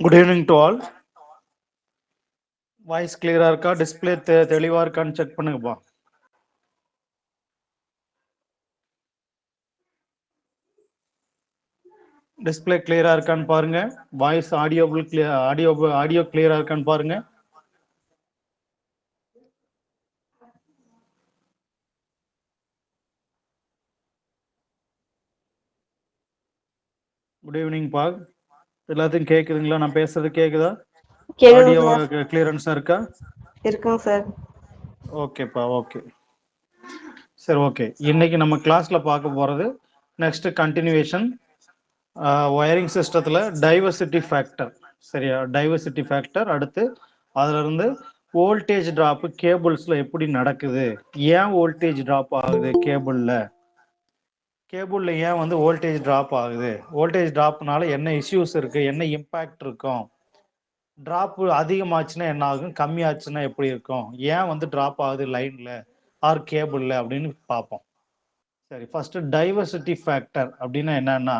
Good evening to all. Voice கிளியரா இருக்கா? Display தெளிவா இருக்கான்னு செக் பண்ணுங்கப்பா. டிஸ்பிளே கிளியரா இருக்கான்னு பாருங்க. வாய்ஸ் ஆடியோ கிளியரா இருக்கான்னு பாருங்க. குட் ஈவினிங் பா. எல்லாத்தையும் கேக்குதுங்களா? நான் பேசுறது கேக்குதா? ஆடியோ கிளியரன்ஸா இருக்கா? இருக்குங்க சார். ஓகேப்பா, ஓகே. சரி, ஓகே. இன்னைக்கு நம்ம கிளாஸ்ல பார்க்க போறது நெக்ஸ்ட் கண்டினியூவேஷன் ஒயரிங் சிஸ்டத்துல டைவர்சிட்டி ஃபேக்டர். சரியா? Diversity factor. அடுத்து அதுல இருந்து வோல்டேஜ் டிராப் கேபிள்ஸ்ல எப்படி நடக்குது, ஏன் வோல்டேஜ் டிராப் ஆகுது கேபிள்ல ஏன் வந்து வோல்டேஜ் டிராப் ஆகுது, வோல்டேஜ் டிராப்னால என்ன இஷ்யூஸ் இருக்கு, என்ன இம்பாக்ட் இருக்கும், டிராப் அதிகமாச்சுன்னா என்ன ஆகும், கம்மியாச்சுன்னா எப்படி இருக்கும், ஏன் வந்து டிராப் ஆகுது லைன்ல ஆர் கேபிள்ல அப்படின்னு பார்ப்போம். சரி, ஃபர்ஸ்ட் டைவர்சிட்டி ஃபேக்டர் அப்படின்னா என்னன்னா,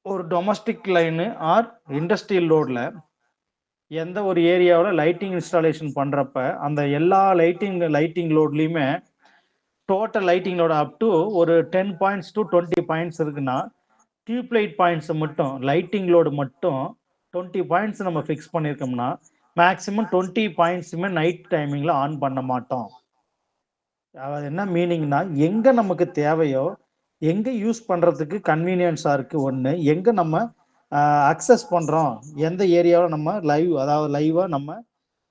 ஒரு டொமஸ்டிக் லைனு ஆர் இண்டஸ்ட்ரியல் லோட்ல எந்த ஒரு ஏரியாவில் லைட்டிங் இன்ஸ்டாலேஷன் பண்றப்ப அந்த எல்லா லைட்டிங் லோட்லயுமே total lighting load up to ஒரு 10 பாயிண்ட்ஸ் டு 20 பாயிண்ட்ஸ் இருக்குன்னா, டியூப் லைட் பாயிண்ட்ஸ் மட்டும் லைட்டிங் லோடு மட்டும் 20 பாயிண்ட்ஸ் நம்ம ஃபிக்ஸ் பண்ணியிருக்கோம்னா மேக்ஸிமம் 20 பாயிண்ட்ஸுமே நைட் டைமிங்ல ஆன் பண்ண மாட்டோம். அது என்ன மீனிங்னா, எங்க நமக்கு தேவையோ, எங்க யூஸ் பண்றதுக்கு கன்வீனியன்ஸா இருக்கு ஒண்ணு, எங்க நம்ம அக்சஸ் பண்றோம், எந்த ஏரியாவில் நம்ம லைவா நம்ம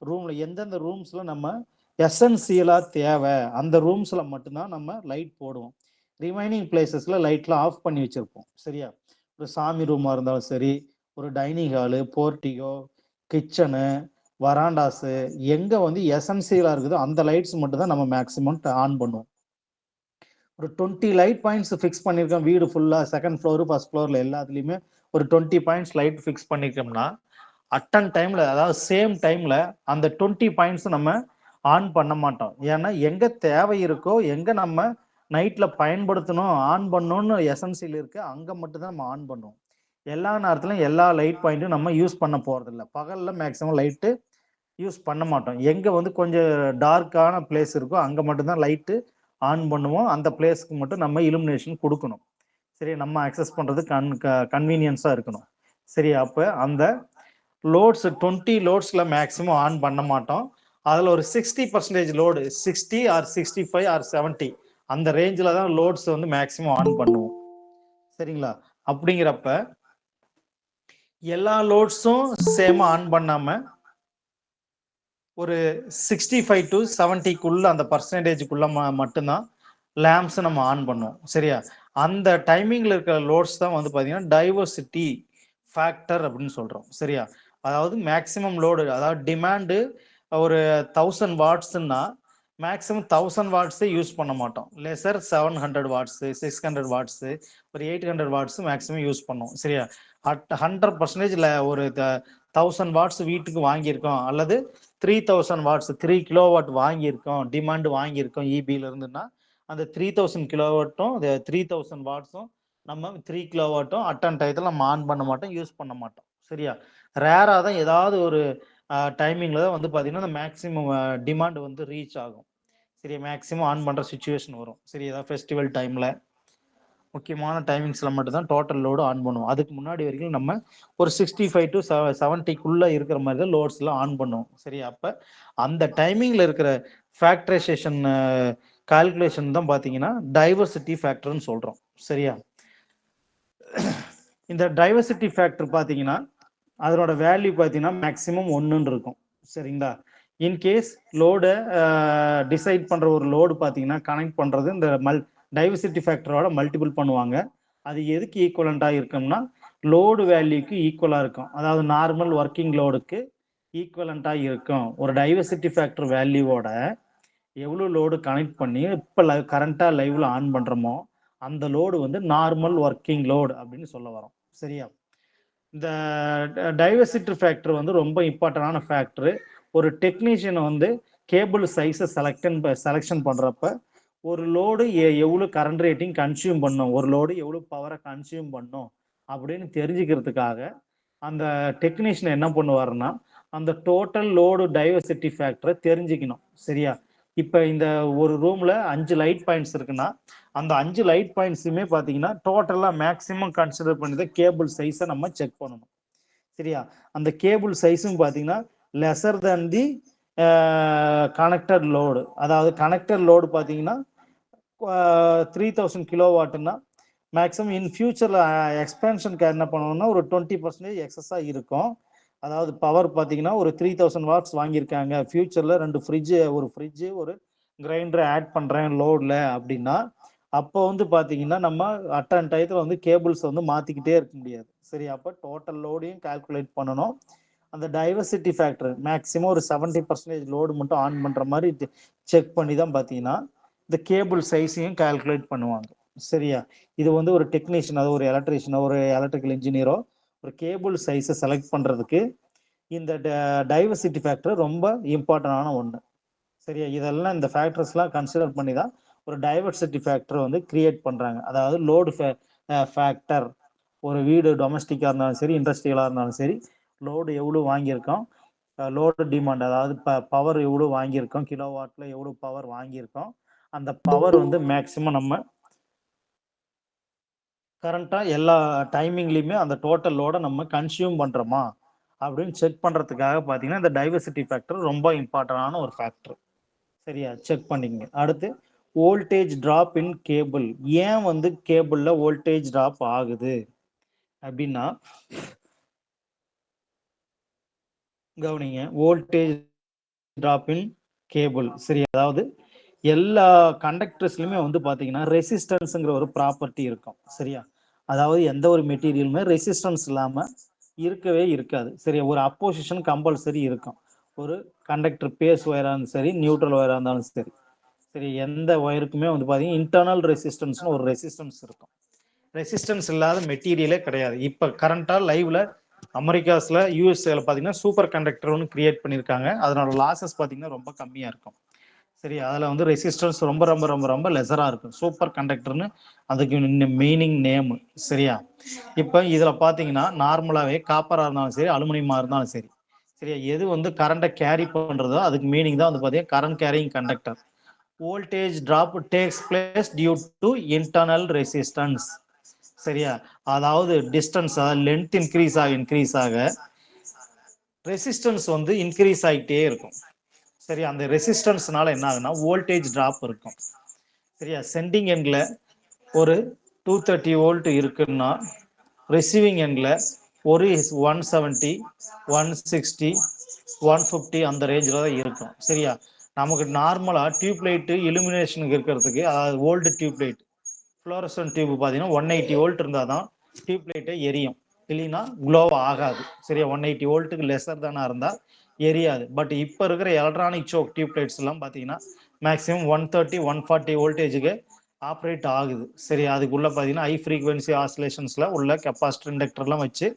ரூம்ல எந்தெந்த ரூம்ஸ்ல நம்ம எசென்சியலா தேவை அந்த ரூம்ஸ்ல மட்டும்தான் நம்ம லைட் போடுவோம். ரிமைனிங் பிளேசஸ்ல லைட்லாம் ஆஃப் பண்ணி வச்சிருப்போம். சரியா? ஒரு சாமி ரூமா இருந்தாலும் சரி, ஒரு டைனிங் ஹாலு, போர்ட்டிகோ, கிச்சனு, வராண்டாஸு, எங்க வந்து எசென்சியலா இருக்குதோ அந்த லைட்ஸ் மட்டும் தான் நம்ம மேக்ஸிமம் ஆன் பண்ணுவோம். ஒரு 20 லைட் பாயிண்ட்ஸ் ஃபிக்ஸ் பண்ணியிருக்கோம் வீடு ஃபுல்லா, செகண்ட் ஃப்ளோர் ஃபர்ஸ்ட் ஃப்ளோர்ல எல்லாத்துலயுமே ஒரு 20 பாயிண்ட்ஸ் லைட் ஃபிக்ஸ் பண்ணிருக்கோம்னா அட்டன் டைம்ல, அதாவது சேம் டைம்ல அந்த 20 பாயிண்ட்ஸ் நம்ம ஆன் பண்ண மாட்டோம். ஏன்னா எங்க தேவை இருக்கோ, எங்க நம்ம நைட்ல பயன்படுத்தணும் ஆன் பண்ணணும்னு எசென்சியல் இருக்கு, அங்க மட்டும் தான் நம்ம ஆன் பண்ணுவோம். எல்லா நேரத்துலையும் எல்லா லைட் பாயிண்ட்டும் நம்ம யூஸ் பண்ண போறது இல்லை. பகல்ல மேக்ஸிமம் லைட்டு யூஸ் பண்ண மாட்டோம். எங்க வந்து கொஞ்சம் டார்க்கான பிளேஸ் இருக்கோ அங்க மட்டும்தான் லைட்டு ஆன் பண்ணுவோம். அந்த பிளேஸ்க்கு மட்டும் நம்ம இலுமினேஷன் கொடுக்கணும். சரி, நம்ம அக்சஸ் பண்றது கன்வீனியன்ஸா இருக்கணும். சரி, அப்ப அந்த லோட்ஸ் 20 லோட்ஸ்ல மேக்ஸிமம் ஆன் பண்ண மாட்டோம். அதுல ஒரு 60% லோடு, 60 ஆர் 65 ஆர் 70 அந்த ரேஞ்சில தான் லோட்ஸ் வந்து மேக்ஸிமம் ஆன் பண்ணுவோம். சரிங்களா? அப்படிங்கிறப்ப எல்லா லோட்ஸும் சேமா ஆன் பண்ணாம ஒரு 65 டு 70க்குள்ள அந்த பர்சன்டேஜுக்குள்ள மட்டும்தான் லேம்ப்ஸ் நம்ம ஆன் பண்ணுவோம். சரியா? அந்த டைமிங்ல இருக்கிற லோட்ஸ் தான் வந்து பாத்தீங்கன்னா டைவர்சிட்டி ஃபேக்டர் அப்படின்னு சொல்றோம். சரியா? அதாவது மேக்சிமம் லோடு, அதாவது டிமாண்டு ஒரு 1000 வாட்ஸ்ன்னா மேக்ஸிமம் 1000 வாட்ஸே யூஸ் பண்ண மாட்டோம். லேசர் 700 வாட்ஸ், 600 வாட்ஸ், ஒரு 800 வாட்ஸ் மேக்ஸிமம் யூஸ் பண்ணுவோம். சரியா? 100% ஒரு 1000 வாட்ஸ் வீட்டுக்கு வாங்கியிருக்கோம், அல்லது 3000 வாட்ஸ் 3 கிலோவாட் வாங்கியிருக்கோம், டிமாண்ட் வாங்கியிருக்கோம் இபில இருந்துன்னா அந்த 3000 கிலோவாட்டும் 3000 வாட்ஸும் நம்ம 3 கிலோவாட்டும் அட்டன் டயத்தில் நம்ம ஆன் பண்ண மாட்டோம், யூஸ் பண்ண மாட்டோம். சரியா? ரேராக தான் ஏதாவது ஒரு டைமிங்கில் தான் வந்து பார்த்தீங்கன்னா அந்த மேக்ஸிமம் டிமாண்ட் வந்து ரீச் ஆகும். சரி, மேக்ஸிமம் ஆன் பண்ணுற சுச்சுவேஷன் வரும். சரி, ஏதாவது ஃபெஸ்டிவல் டைமில் முக்கியமான டைமிங்ஸில் மட்டும்தான் டோட்டல் லோடு ஆன் பண்ணுவோம். அதுக்கு முன்னாடி வரைக்கும் நம்ம ஒரு 65 டு 70க்குள்ளே இருக்கிற மாதிரி தான் லோட்ஸ்லாம் ஆன் பண்ணுவோம். சரி, அப்போ அந்த டைமிங்கில் இருக்கிற ஃபேக்டரைசேஷன் கால்குலேஷன் தான் பார்த்தீங்கன்னா டைவர்சிட்டி ஃபேக்டர்னு சொல்கிறோம். சரியா? இந்த டைவர்சிட்டி ஃபேக்டர் பார்த்தீங்கன்னா அதனோட வேல்யூ பார்த்தீங்கன்னா மேக்ஸிமம் 1ன்னு இருக்கும். சரிங்களா? இன்கேஸ் லோடை டிசைட் பண்ணுற ஒரு லோடு பார்த்தீங்கன்னா கனெக்ட் பண்ணுறது இந்த டைவர்சிட்டி ஃபேக்டரோட மல்டிபிள் பண்ணுவாங்க. அது எதுக்கு ஈக்குவலண்ட்டாக இருக்கும்னா லோடு வேல்யூக்கு ஈக்குவலாக இருக்கும். அதாவது நார்மல் ஒர்க்கிங் லோடுக்கு ஈக்குவலண்ட்டாக இருக்கும். ஒரு டைவர்சிட்டி ஃபேக்டர் வேல்யூவோட எவ்வளோ லோடு கனெக்ட் பண்ணி இப்போ கரண்ட்டாக லைவ்ல ஆன் பண்ணுறோமோ அந்த லோடு வந்து நார்மல் ஒர்க்கிங் லோடு அப்படின்னு சொல்ல வரோம். சரியா? இந்த டைவர்சிட்டி ஃபேக்டர் வந்து ரொம்ப இம்பார்ட்டண்டான ஃபேக்டர். ஒரு டெக்னீஷியன் வந்து கேபிள் சைஸை செலெக்ஷன் பண்ணுறப்ப ஒரு லோடு எவ்வளோ கரண்ட் ரேட்டிங் கன்சியூம் பண்ணும், ஒரு லோடு எவ்வளோ பவரை கன்சியூம் பண்ணும் அப்படின்னு தெரிஞ்சுக்கிறதுக்காக அந்த டெக்னீஷியன் என்ன பண்ணுவாருன்னா அந்த டோட்டல் லோடு டைவர்சிட்டி ஃபேக்டரை தெரிஞ்சுக்கணும். சரியா? இப்போ இந்த ஒரு ரூம்ல 5 லைட் பாயிண்ட்ஸ் இருக்குன்னா அந்த 5 லைட் பாயிண்ட்ஸுமே பார்த்தீங்கன்னா டோட்டலாக மேக்ஸிமம் கன்சிடர் பண்ணி தான் கேபிள் சைஸை நம்ம செக் பண்ணணும். சரியா? அந்த கேபிள் சைஸும் பார்த்தீங்கன்னா லெசர் தேன் தி கனெக்டட் லோடு. அதாவது கனெக்டட் லோடு பார்த்தீங்கன்னா 3000 கிலோவாட்னா மேக்ஸிமம் இன் ஃபியூச்சரில் எக்ஸ்பென்ஷனுக்கு என்ன பண்ணணும்னா ஒரு 20% எக்ஸஸாக இருக்கும். அதாவது பவர் பார்த்தீங்கன்னா ஒரு 3000 வாட்ஸ் வாங்கியிருக்காங்க, ஃபியூச்சரில் 2 ஃப்ரிட்ஜு ஒரு கிரைண்டர் ஆட் பண்ணுறேன் லோடில் அப்படின்னா அப்போ வந்து பார்த்தீங்கன்னா நம்ம அட்டன் டயத்தில் வந்து கேபிள்ஸ் வந்து மாற்றிக்கிட்டே இருக்க முடியாது. சரி, அப்போ டோட்டல் லோடையும் கால்குலேட் பண்ணணும். அந்த டைவர்சிட்டி ஃபேக்டர் மேக்ஸிமம் ஒரு 70% லோடு மட்டும் ஆன் பண்ணுற மாதிரி செக் பண்ணி தான் பார்த்தீங்கன்னா இந்த கேபிள் சைஸையும் கால்குலேட் பண்ணுவாங்க. சரியா? இது வந்து ஒரு டெக்னீஷியன், அது ஒரு எலக்ட்ரீஷியனோ ஒரு எலக்ட்ரிக்கல் இன்ஜினியரோ ஒரு கேபிள் சைஸை செலக்ட் பண்ணுறதுக்கு இந்த டைவர்சிட்டி ஃபேக்டர் ரொம்ப இம்பார்ட்டண்டான ஒன்று. சரியா? இதெல்லாம் இந்த ஃபேக்டர்ஸ்லாம் கன்சிடர் பண்ணி தான் ஒரு டைவர்சிட்டி ஃபேக்டர் வந்து கிரியேட் பண்ணுறாங்க. அதாவது லோடு ஃபேக்டர் ஒரு வீடு டொமஸ்டிக்காக இருந்தாலும் சரி இண்டஸ்ட்ரியலாக இருந்தாலும் சரி லோடு எவ்வளோ வாங்கியிருக்கோம், லோடு டிமாண்ட் அதாவது பவர் எவ்வளோ வாங்கியிருக்கோம், கிலோவாட்டில் எவ்வளோ பவர் வாங்கியிருக்கோம், அந்த பவர் வந்து மேக்ஸிமம் நம்ம கரண்ட்டாக எல்லா டைமிங்லேயுமே அந்த டோட்டல் லோடை நம்ம கன்சியூம் பண்ணுறோமா அப்படின்னு செக் பண்ணுறதுக்காக பார்த்தீங்கன்னா இந்த டைவர்சிட்டி ஃபேக்டர் ரொம்ப இம்பார்ட்டண்டான ஒரு ஃபேக்டர். சரியா? செக் பண்ணிக்கங்க. அடுத்து வோல்டேஜ் ட்ராப் இன் கேபிள். ஏன் வந்து கேபிளில் வோல்டேஜ் ட்ராப் ஆகுது அப்படின்னா கவனிங்க, வோல்டேஜ் ட்ராப் இன் கேபிள். சரி, அதாவது எல்லா கண்டக்டர்ஸ்லையுமே வந்து பார்த்தீங்கன்னா ரெசிஸ்டன்ஸுங்கிற ஒரு ப்ராப்பர்ட்டி இருக்கும். சரியா? அதாவது எந்த ஒரு மெட்டீரியலுமே ரெசிஸ்டன்ஸ் இல்லாமல் இருக்கவே இருக்காது. சரி, ஒரு அப்போசிஷன் கம்பல்சரி இருக்கும். ஒரு கண்டக்டர் பேஸ் ஒயராக இருந்தாலும் சரி நியூட்ரல் ஒயராக இருந்தாலும் சரி சரி எந்த ஒயருக்குமே வந்து பார்த்தீங்கன்னா இன்டர்னல் ரெசிஸ்டன்ஸ்னு ஒரு ரெசிஸ்டன்ஸ் இருக்கும். ரெசிஸ்டன்ஸ் இல்லாத மெட்டீரியலே கிடையாது. இப்போ கரண்ட்டாக லைவ்ல அமெரிக்காஸில் யூஎஸ்ஏல பார்த்தீங்கன்னா சூப்பர் கண்டக்டர் ஒன்று கிரியேட் பண்ணியிருக்காங்க. அதனோட லாசஸ் பார்த்தீங்கன்னா ரொம்ப கம்மியாக இருக்கும். சரி, அதில் வந்து ரெசிஸ்டன்ஸ் ரொம்ப ரொம்ப ரொம்ப ரொம்ப லெசராக இருக்கும். சூப்பர் கண்டக்டர்னு அதுக்கு மீனிங் நேமு. சரியா? இப்போ இதில் பார்த்தீங்கன்னா நார்மலாகவே காப்பராக இருந்தாலும் சரி அலுமினியமாக இருந்தாலும் சரி சரியா எது வந்து கரண்ட்டை கேரி பண்ணுறதோ அதுக்கு மீனிங் தான் வந்து பார்த்தீங்கன்னா current carrying conductor. Voltage drop takes place due to internal resistance. சரியா? அதாவது டிஸ்டன்ஸ் அதாவது லென்த் இன்க்ரீஸ் ஆக ரெசிஸ்டன்ஸ் வந்து இன்க்ரீஸ் ஆகிட்டே இருக்கும். சரி, அந்த ரெசிஸ்டன்ஸ்னால என்ன ஆகுனா வோல்டேஜ் ட்ராப் இருக்கும். சரியா? சென்டிங் எண்டில் ஒரு 230 வோல்ட் இருக்குன்னா ரிசீவிங் எண்டில் ஒரு 170 160 150 அந்த ரேஞ்சில் தான் இருக்கும். சரியா? நமக்கு நார்மலாக டியூப் லைட்டு இலுமினேஷனுக்கு இருக்கிறதுக்கு அதாவது old tube light fluorescent tube பார்த்தீங்கன்னா 180 வோல்ட் இருந்தால் தான் டியூப் லைட்டை எரியும், இல்லைன்னா க்ளோவ் ஆகாது. சரியா? 180 வோல்ட்டுக்கு லெஸர் தானே இருந்தால் எரியாது. பட் இப்போ இருக்கிற எலக்ட்ரானிக் சோக் டியூப் லைட்ஸ் எல்லாம் பார்த்தீங்கன்னா மேக்ஸிமம் 130 140 வோல்டேஜுக்கு ஆப்ரேட் ஆகுது. சரி, அதுக்குள்ளே பார்த்தீங்கன்னா ஹை ஃப்ரீக்வன்சி ஆசிலேஷன்ஸில் உள்ள கெப்பாசிட்டர் இண்டக்டர்லாம் வச்சு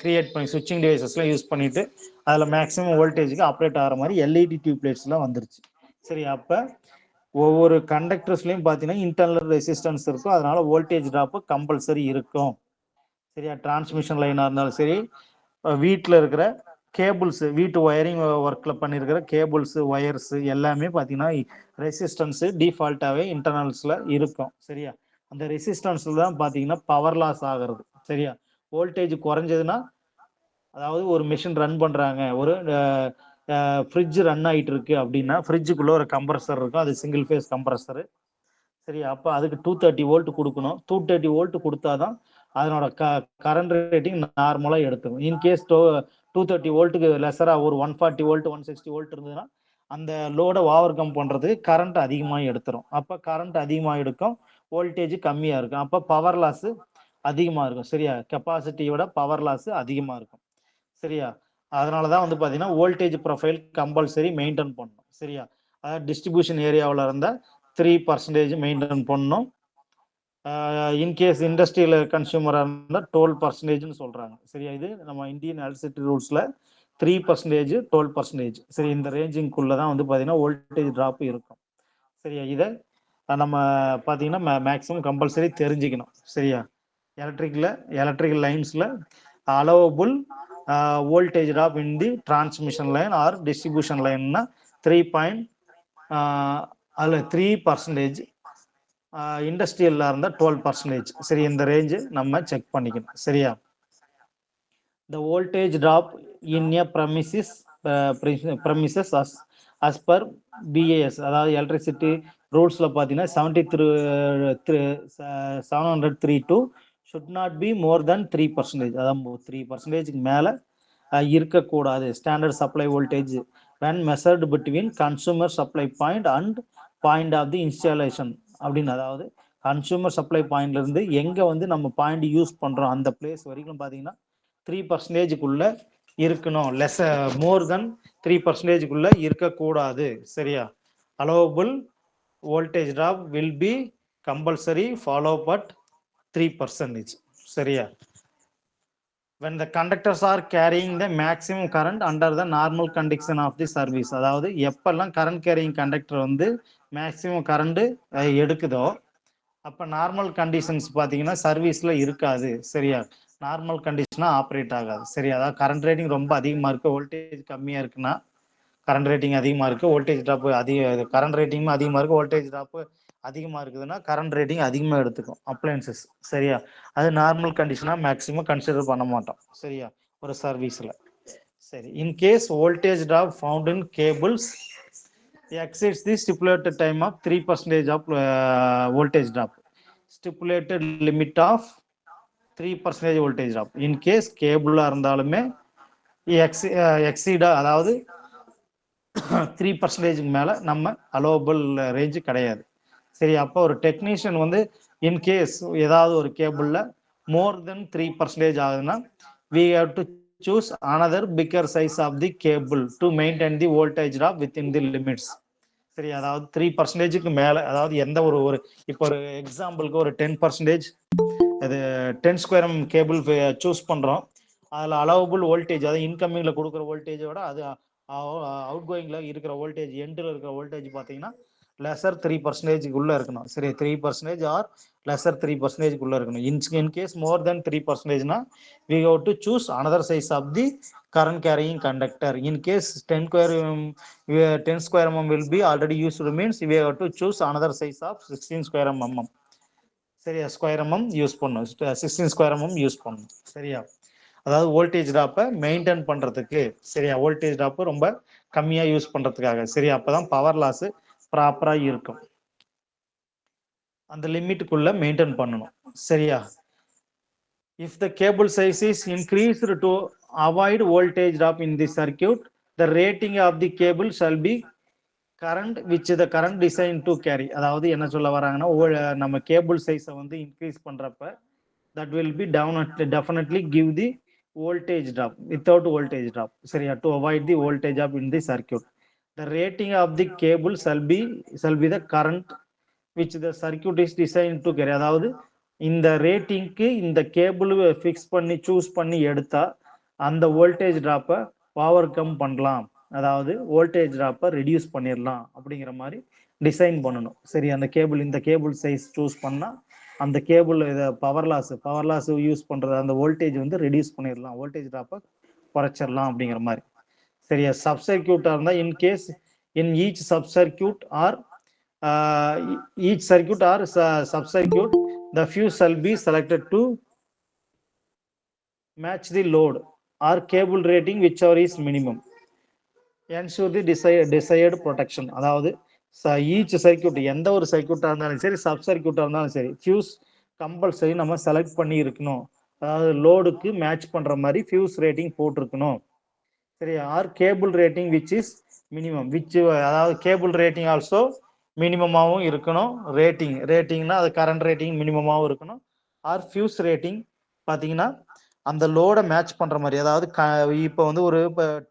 கிரியேட் பண்ணி சுவிட்சிங் டிவைசஸ்லாம் யூஸ் பண்ணிட்டு அதில் மேக்ஸிமம் வோல்டேஜுக்கு ஆப்ரேட் ஆகிற மாதிரி எல்இடி டியூப் லைட்ஸ்லாம் வந்துருச்சு. சரி, அப்போ ஒவ்வொரு கண்டக்டர்ஸ்லையும் பார்த்தீங்கன்னா இன்டர்னல் ரெசிஸ்டன்ஸ் இருக்கும், அதனால வோல்டேஜ் ட்ராப்பு கம்பல்சரி இருக்கும். சரியா? டிரான்ஸ்மிஷன் லைனாக இருந்தாலும் சரி வீட்டில் இருக்கிற கேபிள்ஸ் வீட்டு ஒயரிங் ஒர்க்கில் பண்ணியிருக்கிற கேபிள்ஸு ஒயர்ஸு எல்லாமே பார்த்தீங்கன்னா ரெசிஸ்டன்ஸு டிஃபால்ட்டாகவே இன்டர்னல்ஸில் இருக்கும். சரியா? அந்த ரெசிஸ்டன்ஸில் தான் பார்த்தீங்கன்னா பவர் லாஸ் ஆகிறது. சரியா? வோல்டேஜ் குறைஞ்சதுன்னா அதாவது ஒரு மிஷின் ரன் பண்ணுறாங்க, ஒரு ஃப்ரிட்ஜ் ரன் ஆகிட்டு இருக்கு அப்படின்னா ஃப்ரிட்ஜுக்குள்ளே ஒரு கம்ப்ரஸர் இருக்கும், அது சிங்கிள் ஃபேஸ் கம்ப்ரஸரு. சரி, அப்போ அதுக்கு 230 வோல்ட் கொடுக்கணும். 230 வோல்ட் கொடுத்தா தான் அதனோட கரண்ட் ரேட்டிங் நார்மலாக எடுத்துக்கும். இன்கேஸ் 230 வோல்ட்டுக்கு லெஸராக ஒரு 140 வோல்ட் 160 வோல்ட் இருந்ததுன்னா அந்த லோடை ஓவர் கம் பண்ணுறதுக்கு கரண்ட் அதிகமாக எடுத்துரும். அப்போ கரண்ட் அதிகமாக எடுக்கும், வோல்டேஜ் கம்மியாக இருக்கும், அப்போ பவர் லாஸு அதிகமாக இருக்கும். சரியா? கெப்பாசிட்டியோட பவர் லாஸு அதிகமாக இருக்கும். சரியா? அதனால தான் வந்து பார்த்தீங்கன்னா வோல்டேஜ் ப்ரொஃபைல் கம்பல்சரி மெயின்டைன் பண்ணணும். சரியா? அதாவது டிஸ்ட்ரிபியூஷன் ஏரியாவில் இருந்தால் 3% மெயின்டைன் பண்ணணும். இன்கேஸ் இண்டஸ்ட்ரியல் கன்சியூமராக இருந்தால் 12%ன்னு சொல்கிறாங்க. சரியா? இது நம்ம இந்தியன் எலக்ட்ரிசிட்டி ரூல்ஸில் 3% 12%. சரி, இந்த ரேஞ்சிங்குள்ளே தான் வந்து பார்த்தீங்கன்னா வோல்டேஜ் ட்ராப் இருக்கும். சரியா? இதை நம்ம பார்த்தீங்கன்னா மேக்ஸிமம் கம்பல்சரி தெரிஞ்சுக்கணும். சரியா? எலக்ட்ரிக்கல் லைன்ஸில் allowable voltage drop in the transmission line or distribution லைன்னா 3%, இண்டஸ்ட்ரியலில் இருந்தால் 12%. சரி, இந்த ரேஞ்சு நம்ம செக் பண்ணிக்கணும். சரியா? The voltage drop in a premises as per BAS, அதாவது எலக்ட்ரிசிட்டி ரூல்ஸில் பார்த்தீங்கன்னா 703 should not be more than 3%. அதாவது 3%க்கு மேலே இருக்கக்கூடாது. Standard supply voltage when measured between consumer supply point and point of the installation அப்படின்னு, அதாவது கன்சூமர் சப்ளை பாயிண்ட்லேருந்து எங்கே வந்து நம்ம பாயிண்ட் யூஸ் பண்ணுறோம் அந்த பிளேஸ் வரைக்கும் பார்த்தீங்கன்னா 3%க்குள்ள இருக்கணும். மோர் தென் 3%க்குள்ள இருக்கக்கூடாது. சரியா? Allowable voltage drop will B compulsory follow but 3%. சரியா? when the conductors are carrying the maximum current under the normal condition of the service, அதாவது எப்பெல்லாம் கரண்ட் கேரிங் கண்டக்டர் வந்து மேக்சிமம் கரண்ட் எடுக்குதோ அப்போ நார்மல் கண்டிஷன்ஸ் பார்த்தீங்கன்னா சர்வீஸில் இருக்காது. சரியா? நார்மல் கண்டிஷனாக ஆப்ரேட் ஆகாது. சரி, அதாவது கரண்ட் ரேட்டிங் ரொம்ப அதிகமாக இருக்குது, வோல்டேஜ் கம்மியாக இருக்குன்னா கரண்ட் ரேட்டிங் அதிகமாக இருக்குது, வோல்டேஜ் ட்ராப் கரண்ட் ரேட்டிங்கும் அதிகமாக இருக்குது, வோல்டேஜ் ட்ராப்பு அதிகமாக இருக்குதுன்னா கரண்ட் ரேட்டிங் அதிகமாக எடுத்துக்கும் அப்ளையன்சஸ். சரியா? அது நார்மல் கண்டிஷனாக மேக்ஸிமம் கன்சிடர் பண்ண மாட்டோம். சரியா? ஒரு சர்வீஸில். சரி, in case voltage drop found in cables exceeds the stipulated time of 3% of voltage drop, stipulated limit of 3% voltage drop. in case கேபிளா இருந்தாலுமே எக்ஸீடா, அதாவது 3% மேல நம்ம அலோவபிள் ரேஞ்சு கிடையாது. சரி, அப்போ ஒரு டெக்னீஷியன் வந்து இன்கேஸ் ஏதாவது ஒரு கேபிள்ல மோர் தென் 3% ஆகுதுன்னா we have to choose another bigger size of the cable to maintain the voltage drop within the limits. சரி, அதாவது 3%க்கு மேலே, அதாவது எந்த ஒரு இப்போ ஒரு எக்ஸாம்பிளுக்கு ஒரு 10%, அது 10 ஸ்கொயர் கேபிள் சூஸ் பண்ணுறோம். அதில் அலோவபிள் வோல்டேஜ், அதாவது இன்கமிங்கில் கொடுக்குற வோல்டேஜோட அது அவுட் கோயிங்கில் இருக்கிற வோல்டேஜ், எண்டில் இருக்கிற வோல்டேஜ் பார்த்தீங்கன்னா லெசர் 3%க்குள்ளே இருக்கணும். சரி, 3% ஆர் லெசர் 3%க்குள்ளே இருக்கணும். இன்கேஸ் மோர் தென் 3%னா we have to choose another size of the current carrying conductor. in case 10 square mm will be already used, means we have to choose another size of 16 square mm. சரியா? Square mm use பண்ணும், 16 square mm use பண்ணும். சரியா? அதாவது voltage ட்ராப்பை maintain பண்ணுறதுக்கு. சரியா? Voltage drop ரொம்ப கம்மியாக use பண்ணுறதுக்காக. சரியா? அப்போ தான் பவர் லாஸு ப்ராப்பராக இருக்கும். அந்த லிமிட்டுக்குள்ளே மெயின்டைன் பண்ணணும். சரியா? if the cable size is increased to avoid voltage drop in the circuit, the rating of the cable shall be current which the current designed to carry. அதாவது என்ன சொல்ல வராங்கன்னா, நம்ம கேபிள் சைஸை வந்து இன்க்ரீஸ் பண்ணுறப்ப that will be definitely give the voltage drop without voltage drop. சரியா? to avoid the voltage drop in the circuit, the rating of the cable shall be the current which the circuit is designed to carry. அதாவது இந்த ரேட்டிங்க்கு இந்த cable fix பண்ணி choose பண்ணி எடுத்தா அந்த voltage ட்ராப்பை power come பண்ணலாம், அதாவது வோல்டேஜ் ட்ராப்பை ரெடியூஸ் பண்ணிடலாம் அப்படிங்கிற மாதிரி டிசைன் பண்ணணும். சரி, அந்த இந்த கேபிள் சைஸ் சூஸ் பண்ணால் அந்த கேபிள் பவர் லாஸ் யூஸ் பண்ணுறது, அந்த வோல்டேஜ் வந்து ரெடியூஸ் பண்ணிடலாம், வோல்டேஜ் ட்ராப்பை குறைச்சிடலாம் அப்படிங்கிற மாதிரி. சரியா? சப்சர்க்யூட்டாக இருந்தால் in case in each subcircuit or each circuit or sub-circuit, the fuse shall be selected to match the load or cable rating whichever is minimum. Ensure the desired protection. அதாவது each circuit, எந்த ஒரு சர்க்யூட்டாக இருந்தாலும் சரி, சப் சர்க்யூட்டாக இருந்தாலும் சரி, fuse compulsory நம்ம செலக்ட் பண்ணி இருக்கணும். அதாவது லோடுக்கு மேட்ச் பண்ணுற மாதிரி ஃபியூஸ் ரேட்டிங் போட்டிருக்கணும். சரி, or cable rating which is minimum, அதாவது கேபிள் ரேட்டிங் ஆல்சோ மினிமமாகவும் இருக்கணும். ரேட்டிங்னா அது கரண்ட் ரேட்டிங் மினிமமாகவும் இருக்கணும். ஆர் ஃபியூஸ் ரேட்டிங் பார்த்தீங்கன்னா அந்த லோடை மேட்ச் பண்ணுற மாதிரி, அதாவது இப்போ வந்து ஒரு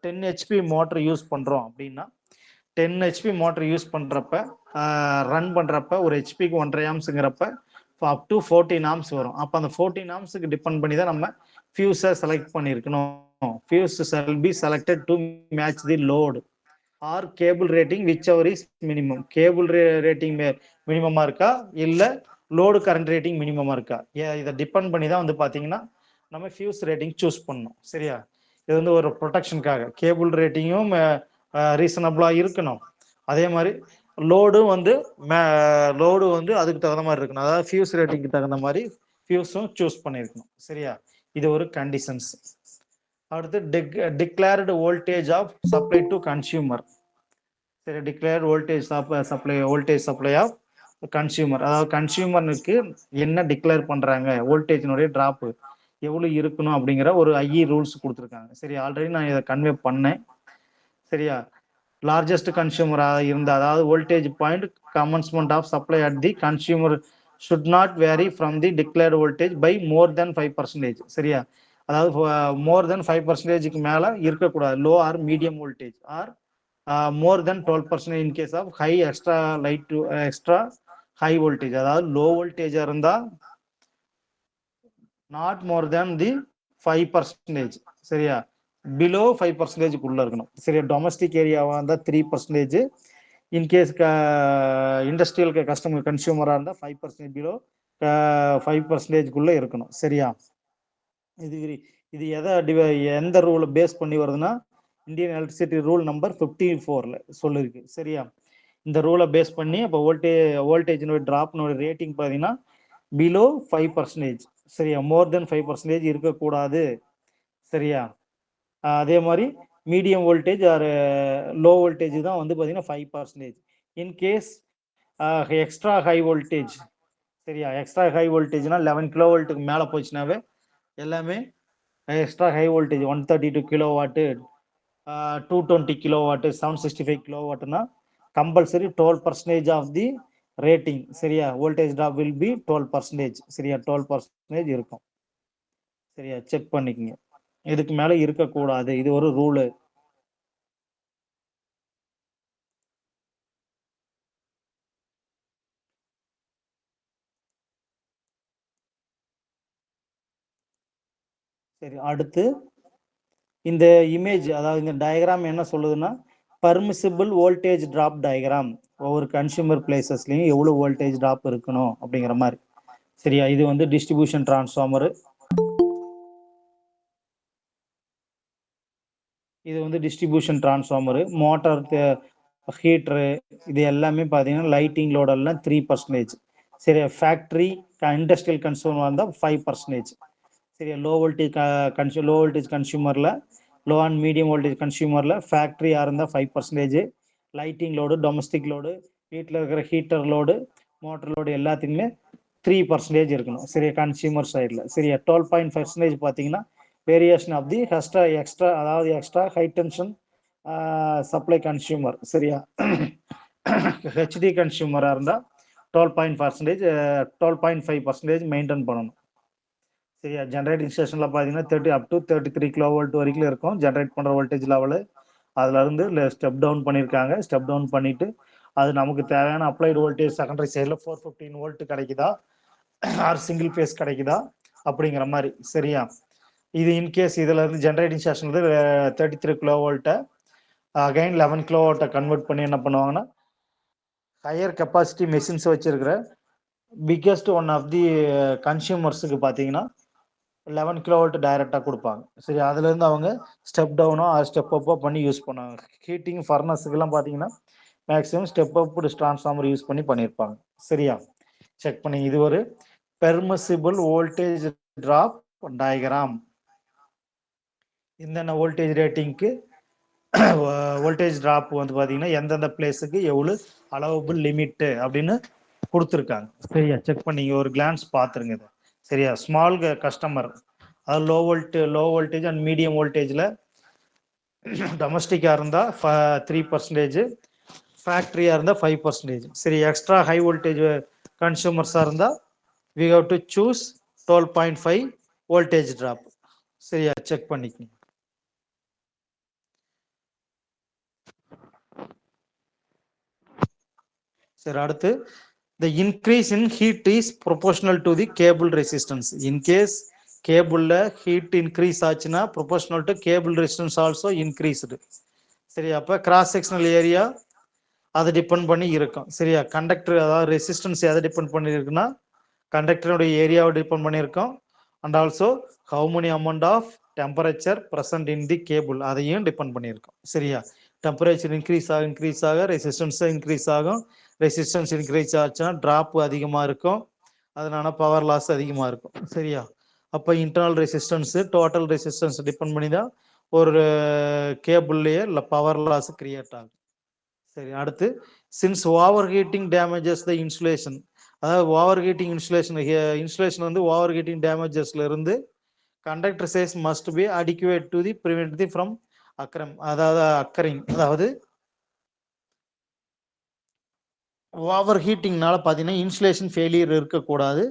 10 HP மோட்டர் யூஸ் பண்ணுறோம் அப்படின்னா 10 HP மோட்டர் யூஸ் பண்ணுறப்ப ரன் பண்ணுறப்ப ஒரு ஹெச்பிக்கு 1.5 ஆம்ஸுங்கிறப்ப அப் டு 14 ஆம்ஸ் வரும். அப்போ அந்த 14 ஆம்ஸுக்கு டிபெண்ட் பண்ணி தான் நம்ம ஃபியூஸை செலக்ட் பண்ணியிருக்கணும். Fuse shall be selected to match the load. Or cable rating whichever is minimum. Cable rating மினிமமா இருக்கா இல்ல லோடு கரண்ட் ரேட்டிங் மினிமமா இருக்கா, இதை டிபெண்ட் பண்ணி தான் வந்து பாத்தீங்கன்னா நம்ம ஃபியூஸ் ரேட்டிங் சூஸ் பண்ணணும். சரியா, இது வந்து ஒரு ப்ரொடெக்ஷனுக்காக கேபிள் ரேட்டிங்கும் ரீசனபிளா இருக்கணும். அதே மாதிரி லோடும் வந்து அதுக்கு தகுந்த மாதிரி இருக்கணும். அதாவது ஃபியூஸ் ரேட்டிங்க்கு தகுந்த மாதிரி ஃபியூஸும் சூஸ் பண்ணியிருக்கணும். சரியா, இது ஒரு கண்டிஷன்ஸ். அடுத்து declared voltage of supply to consumer. சரி, declared voltage supply of consumer, அதாவது கன்சியூமருக்கு என்ன டிக்ளேர் பண்றாங்க, வோல்டேஜினுடைய டிராப் எவ்வளவு இருக்கணும் அப்படிங்கிற ஒரு ஐஇ ரூல்ஸ் கொடுத்துருக்காங்க. சரி, ஆல்ரெடி நான் இதை கன்வே பண்ணேன். சரியா, லார்ஜஸ்ட் கன்சியூமராக இருந்த, அதாவது voltage point commencement of supply at the consumer should not vary from the declared voltage by more than 5%. சரியா, அதாவது மோர் தென் 5%க்கு மேல இருக்கக்கூடாது. Low or medium voltage or more than 12% in case of high extra high voltage. அதாவது low வோல்டேஜா இருந்தா not மோர் தேன் தி 5%. சரியா, below 5%க்குள்ள இருக்கணும். சரியா, டொமஸ்டிக் ஏரியாவா இருந்தா 3%. இன்கேஸ் இண்டஸ்ட்ரியல் கஸ்டமர் கன்சியூமரா இருந்தா 5%, பிலோ 5%க்குள்ள இருக்கணும். சரியா, இது எந்த ரூலை பேஸ் பண்ணி வருதுன்னா இந்தியன் எலக்ட்ரிசிட்டி ரூல் நம்பர் 54ல சொல்லிருக்கு. சரியா, இந்த ரூலை பேஸ் பண்ணி அப்போ வோல்டேஜினுடைய டிராப்னுடைய ரேட்டிங் பார்த்தீங்கன்னா பிலோ 5%. சரியா, மோர் தென் 5% இருக்கக்கூடாது. சரியா, அதே மாதிரி medium voltage or low voltage தான் வந்து பார்த்தீங்கன்னா 5%. இன்கேஸ் எக்ஸ்ட்ரா ஹை வோல்டேஜ், சரியா, எக்ஸ்ட்ரா ஹை வோல்டேஜ்னா 11 கிலோ வோல்ட்டுக்கு மேலே போச்சுனாவே எல்லாமே எக்ஸ்ட்ரா ஹை வோல்டேஜ் 132 கிலோ வாட்டு, 220 கிலோ வாட்டு, 765 கிலோ வாட்டுனா கம்பல்சரி 12% ஆஃப் தி ரேட்டிங். சரியா, வோல்டேஜ் ட்ராப் வில் பி 12%. சரியா, 12% இருக்கும். சரியா, செக் பண்ணிக்கங்க, இதுக்கு மேல இருக்கக்கூடாது. இது ஒரு ரூலு. சரி, அடுத்து இந்த இமேஜ், அதாவது இந்த டயக்ராம் என்ன சொல்லுதுன்னா பர்மிசிபிள் வோல்டேஜ் டிராப் டயக்ராம். ஒவ்வொரு கன்சியூமர் பிளேசஸ்லயும் எவ்வளவு வோல்டேஜ் டிராப் இருக்கணும் அப்படிங்கிற மாதிரி. சரியா, இது வந்து டிஸ்ட்ரிபியூஷன் டிரான்ஸ்ஃபார்மர், இது வந்து டிஸ்ட்ரிபியூஷன் டிரான்ஸ்ஃபார்மரு, மோட்டார், ஹீட்டரு, இது எல்லாமே பார்த்தீங்கன்னா லைட்டிங் லோடெல்லாம் 3%. சரியா, ஃபேக்ட்ரி இண்டஸ்ட்ரியல் கன்சூமர் இருந்தால் 5%. சரியா, லோ வோல்டேஜ் கன்சியூமரில், லோ அண்ட் மீடியம் வோல்டேஜ் கன்சியூமரில் ஃபேக்ட்ரியாக இருந்தால் 5%. லைட்டிங் லோடு, டொமஸ்டிக் லோடு, வீட்டில் இருக்கிற ஹீட்டர் லோடு, மோட்டர் லோடு எல்லாத்துக்குமே 3% இருக்கணும். சரியா, கன்சியூமர் சைடில். சரியா, 12.5% பார்த்தீங்கன்னா வேரியேஷன் ஆஃப் தி எக்ஸ்ட்ரா, அதாவது extra high tension supply consumer. சரியா, ஹெச்டி கன்சியூமராக இருந்தால் 12.5% மெயின்டைன் பண்ணணும். சரியா, ஜென்ரேட்டிங் ஸ்டேஷனில் பார்த்தீங்கன்னா அப் டு 33 கிலோ வோல்ட் வரைக்கும் இருக்கும் ஜென்ரேட் பண்ணுற வோல்டேஜ் லெவலு. அதுல இருந்து ஸ்டெப் டவுன் பண்ணியிருக்காங்க. ஸ்டெப் டவுன் பண்ணிட்டு அது நமக்கு தேவையான அப்ளைடு வோல்டேஜ் செகண்டரி சைடில் 415 வோல்ட் கிடைக்குதா ஆர் சிங்கிள் பேஸ் கிடைக்குதா அப்படிங்கிற மாதிரி. சரியா, இது இன்கேஸ் இதுல இருந்து ஜென்ரேட்டிங் ஸ்டேஷன்ல 33 கிலோ வோல்ட்டை அகைன் 11 கிலோ வோல்ட்டை கன்வெர்ட் பண்ணி என்ன பண்ணுவாங்கன்னா ஹையர் கெப்பாசிட்டி மெஷின்ஸ் வச்சிருக்கிற பிக்கஸ்ட் ஒன் ஆஃப் தி கன்சியூமர்ஸுக்கு பார்த்தீங்கன்னா 11 கிலோ வோல்ட் டைரக்டாக கொடுப்பாங்க. சரி, அதுலேருந்து அவங்க ஸ்டெப் டவுனோ ஸ்டெப் அப்போ பண்ணி யூஸ் பண்ணுவாங்க. ஹீட்டிங் ஃபர்னஸுக்கெல்லாம் பார்த்தீங்கன்னா maximum step up transformer use பண்ணியிருப்பாங்க. சரியா, செக் பண்ணி. இது ஒரு பெர்மிசிபிள் வோல்டேஜ் டிராப் டயக்ராம். என்னென்ன வோல்டேஜ் ரேட்டிங்க்கு வோல்டேஜ் டிராப் வந்து பார்த்தீங்கன்னா எந்தெந்த பிளேஸுக்கு எவ்வளோ அலோவபிள் லிமிட்டு அப்படின்னு கொடுத்துருக்காங்க. சரியா, செக் பண்ணி ஒரு கிளான்ஸ் பார்த்துருங்க இதை. சரியா, ஸ்மால் கஸ்டமர், அதாவது லோ வோல்டேஜ் அண்ட் மீடியம் வோல்டேஜில் டொமஸ்டிக்காக இருந்தால் 3%, ஃபேக்ட்ரியாக இருந்தால் 5%. சரி, எக்ஸ்ட்ரா ஹை வோல்டேஜ் கன்சூமர்ஸாக இருந்தால் we have to choose 12.5 voltage drop. சரியா, செக் பண்ணிக்கணும். சரி, அடுத்து the increase in heat is proportional to the cable resistance. In case கேபிள்ல ஹீட் இன்க்ரீஸ் ஆச்சுன்னா proportional to cable resistance also increased. சரியா? அப்ப கிராஸ் செக்ஷனல் ஏரியா அதை டிபெண்ட் பண்ணி இருக்கும். சரியா? கண்டக்டர் அதாவது ரெசிஸ்டன்ஸ் எதை டிபெண்ட் பண்ணி இருக்குன்னா கண்டக்டருடைய ஏரியாவை டிபெண்ட் பண்ணியிருக்கோம். And also how many amount of temperature present in the cable அதையும் டிபெண்ட் பண்ணியிருக்கோம். சரியா? டெம்பரேச்சர் இன்க்ரீஸ் ஆக ரெசிஸ்டன்ஸ் இன்க்ரீஸ் ஆகும். ரெசிஸ்டன்ஸ் இன்க்ரீஸ் ஆச்சுன்னா டிராப் அதிகமாக இருக்கும். அதனால பவர் லாஸ் அதிகமாக இருக்கும். சரியா? அப்போ internal resistance total resistance depend பண்ணி தான் ஒரு கேபிள்லேயே பவர் லாஸ் கிரியேட் ஆகும். சரி, அடுத்து சின்ஸ் ஓவர் ஹீட்டிங் டேமேஜஸ் த இன்சுலேஷன், அதாவது ஓவர் ஹீட்டிங் இன்சுலேஷன் வந்து ஓவர் ஹீட்டிங் டேமேஜஸ்ல இருந்து conductor size must be adequate to the prevent the from occurring, அதாவது ஓவர் ஹீட்டிங்னால பார்த்தீங்கன்னா இன்சுலேஷன் ஃபெயிலியர் இருக்கக்கூடாது.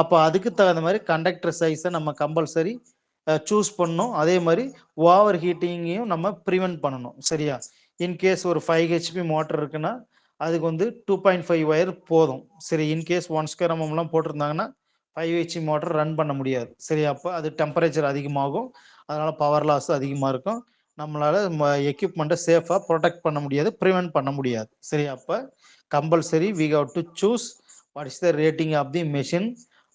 அப்போ அதுக்கு தகுந்த மாதிரி கண்டக்டர் சைஸை நம்ம கம்பல்சரி சூஸ் பண்ணணும். அதே மாதிரி ஓவர் ஹீட்டிங்கையும் நம்ம ப்ரிவென்ட் பண்ணணும். சரியா? இன்கேஸ் ஒரு 5 ஹெச்பி மோட்டர் இருக்குன்னா அதுக்கு வந்து 2.5 ஒயர் போதும். சரி, இன்கேஸ் 1 ஸ்கொயர் எம்எம்லாம் போட்டிருந்தாங்கன்னா 5 ஹெச்பி மோட்டர் ரன் பண்ண முடியாது. சரி, அப்போ அது டெம்பரேச்சர் அதிகமாகும். அதனால பவர் லாஸ் அதிகமாக இருக்கும். நம்மளால எக்யூப்மெண்ட்டை சேஃபாக ப்ரொடெக்ட் பண்ண முடியாது, ப்ரிவென்ட் பண்ண முடியாது. சரி, அப்போ compulsory we have to choose what is the rating of the machine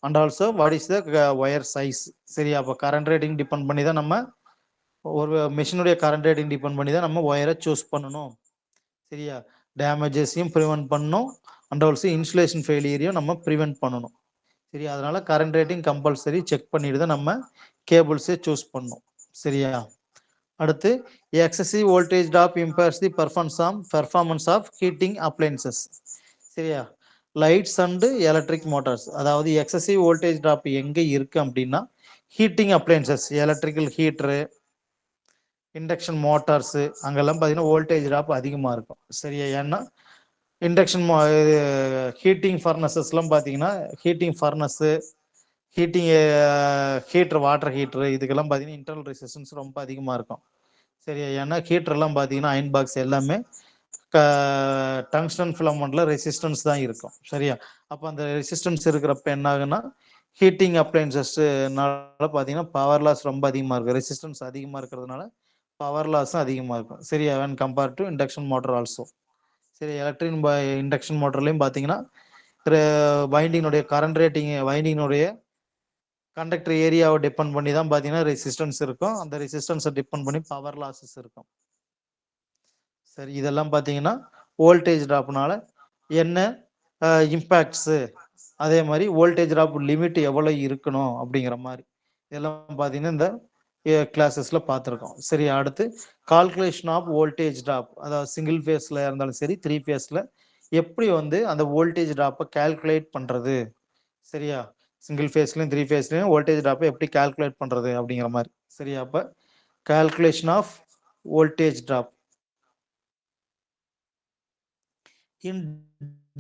and also what is the wire size. சரி, அப்போ கரண்ட் ரேட்டிங் டிபெண்ட் பண்ணி தான் நம்ம ஒரு மெஷினுடைய கரண்ட் ரேட்டிங் டிபெண்ட் பண்ணி தான் நம்ம ஒயரை சூஸ் பண்ணணும். சரியா? டேமேஜஸையும் ப்ரிவென்ட் பண்ணணும் அண்ட் ஆல்சோ இன்சுலேஷன் ஃபெயிலியரையும் நம்ம ப்ரிவென்ட் பண்ணணும். சரி, அதனால கரண்ட் ரேட்டிங் கம்பல்சரி செக் பண்ணிட்டு தான் நம்ம கேபிள்ஸை சூஸ் பண்ணணும். சரியா? அடுத்து excessive voltage drop impairs the performance of heating appliances. சரியா? லைட்ஸ் அண்டு எலக்ட்ரிக் மோட்டார்ஸ், அதாவது எக்ஸசிவ் வோல்டேஜ் ட்ராப் எங்கே இருக்கு அப்படின்னா heating appliances, electrical heater, induction motors, அங்கெல்லாம் பார்த்தீங்கன்னா வோல்டேஜ் ட்ராப் அதிகமாக இருக்கும். சரியா? ஏன்னா இண்டக்ஷன் ஹீட்டிங் ஃபர்னஸஸ்லாம் பார்த்தீங்கன்னா ஹீட்டிங் ஃபர்னஸ்ஸு, ஹீட்டிங் ஹீட்ரு, வாட்டர் ஹீட்ரு, இதுக்கெல்லாம் பார்த்தீங்கன்னா இன்டர்னல் ரெசிஸ்டன்ஸ் ரொம்ப அதிகமாக இருக்கும். சரியா? ஏன்னா ஹீட்டர்லாம் பார்த்தீங்கன்னா அயன் பாக்ஸ் எல்லாமே டங்ஸ்டன் ஃபிலமெண்ட்ல ரெசிஸ்டன்ஸ் தான் இருக்கும். சரியா? அப்போ அந்த ரெசிஸ்டன்ஸ் இருக்கிறப்ப என்ன ஆகுன்னா ஹீட்டிங் அப்ளைன்சஸ்னால பார்த்தீங்கன்னா பவர் லாஸ் ரொம்ப அதிகமாக இருக்கும். ரெசிஸ்டன்ஸ் அதிகமாக இருக்கிறதுனால பவர் லாஸும் அதிகமாக இருக்கும். சரியா? When compared to induction motor also. சரி, எலக்ட்ரிக் இண்டக்ஷன் மோட்டர்லையும் பார்த்தீங்கன்னா வைண்டிங்கினுடைய கரண்ட் ரேட்டிங், வைண்டிங்கினுடைய கண்டக்டர் ஏரியாவை டிபெண்ட் பண்ணி தான் பார்த்தீங்கன்னா ரெசிஸ்டன்ஸ் இருக்கும். அந்த ரெசிஸ்டன்ஸை டிபெண்ட் பண்ணி பவர் லாஸஸ் இருக்கும். சரி, இதெல்லாம் பார்த்தீங்கன்னா வோல்டேஜ் ட்ராப்னால என்ன இம்பேக்ட்ஸு, அதே மாதிரி வோல்டேஜ் ட்ராப் லிமிட் எவ்வளோ இருக்கணும் அப்படிங்கிற மாதிரி இதெல்லாம் பார்த்தீங்கன்னா இந்த கிளாஸஸ்ல பார்த்துருக்கோம். சரி, அடுத்து கால்குலேஷன் ஆஃப் வோல்டேஜ் ட்ராப், அதாவது சிங்கிள் ஃபேஸில் இருந்தாலும் சரி 3 ஃபேஸில் எப்படி வந்து அந்த வோல்டேஜ் ட்ராப்பை கால்குலேட் பண்ணுறது. சரியா? சிங்கிள் ஃபேஸ்லையும் 3 ஃபேஸ்லையும் வோல்டேஜ் ட்ராப்பை எப்படி கால்குலேட் பண்ணுறது அப்படிங்கிற மாதிரி. சரியா? அப்போ calculation of voltage drop in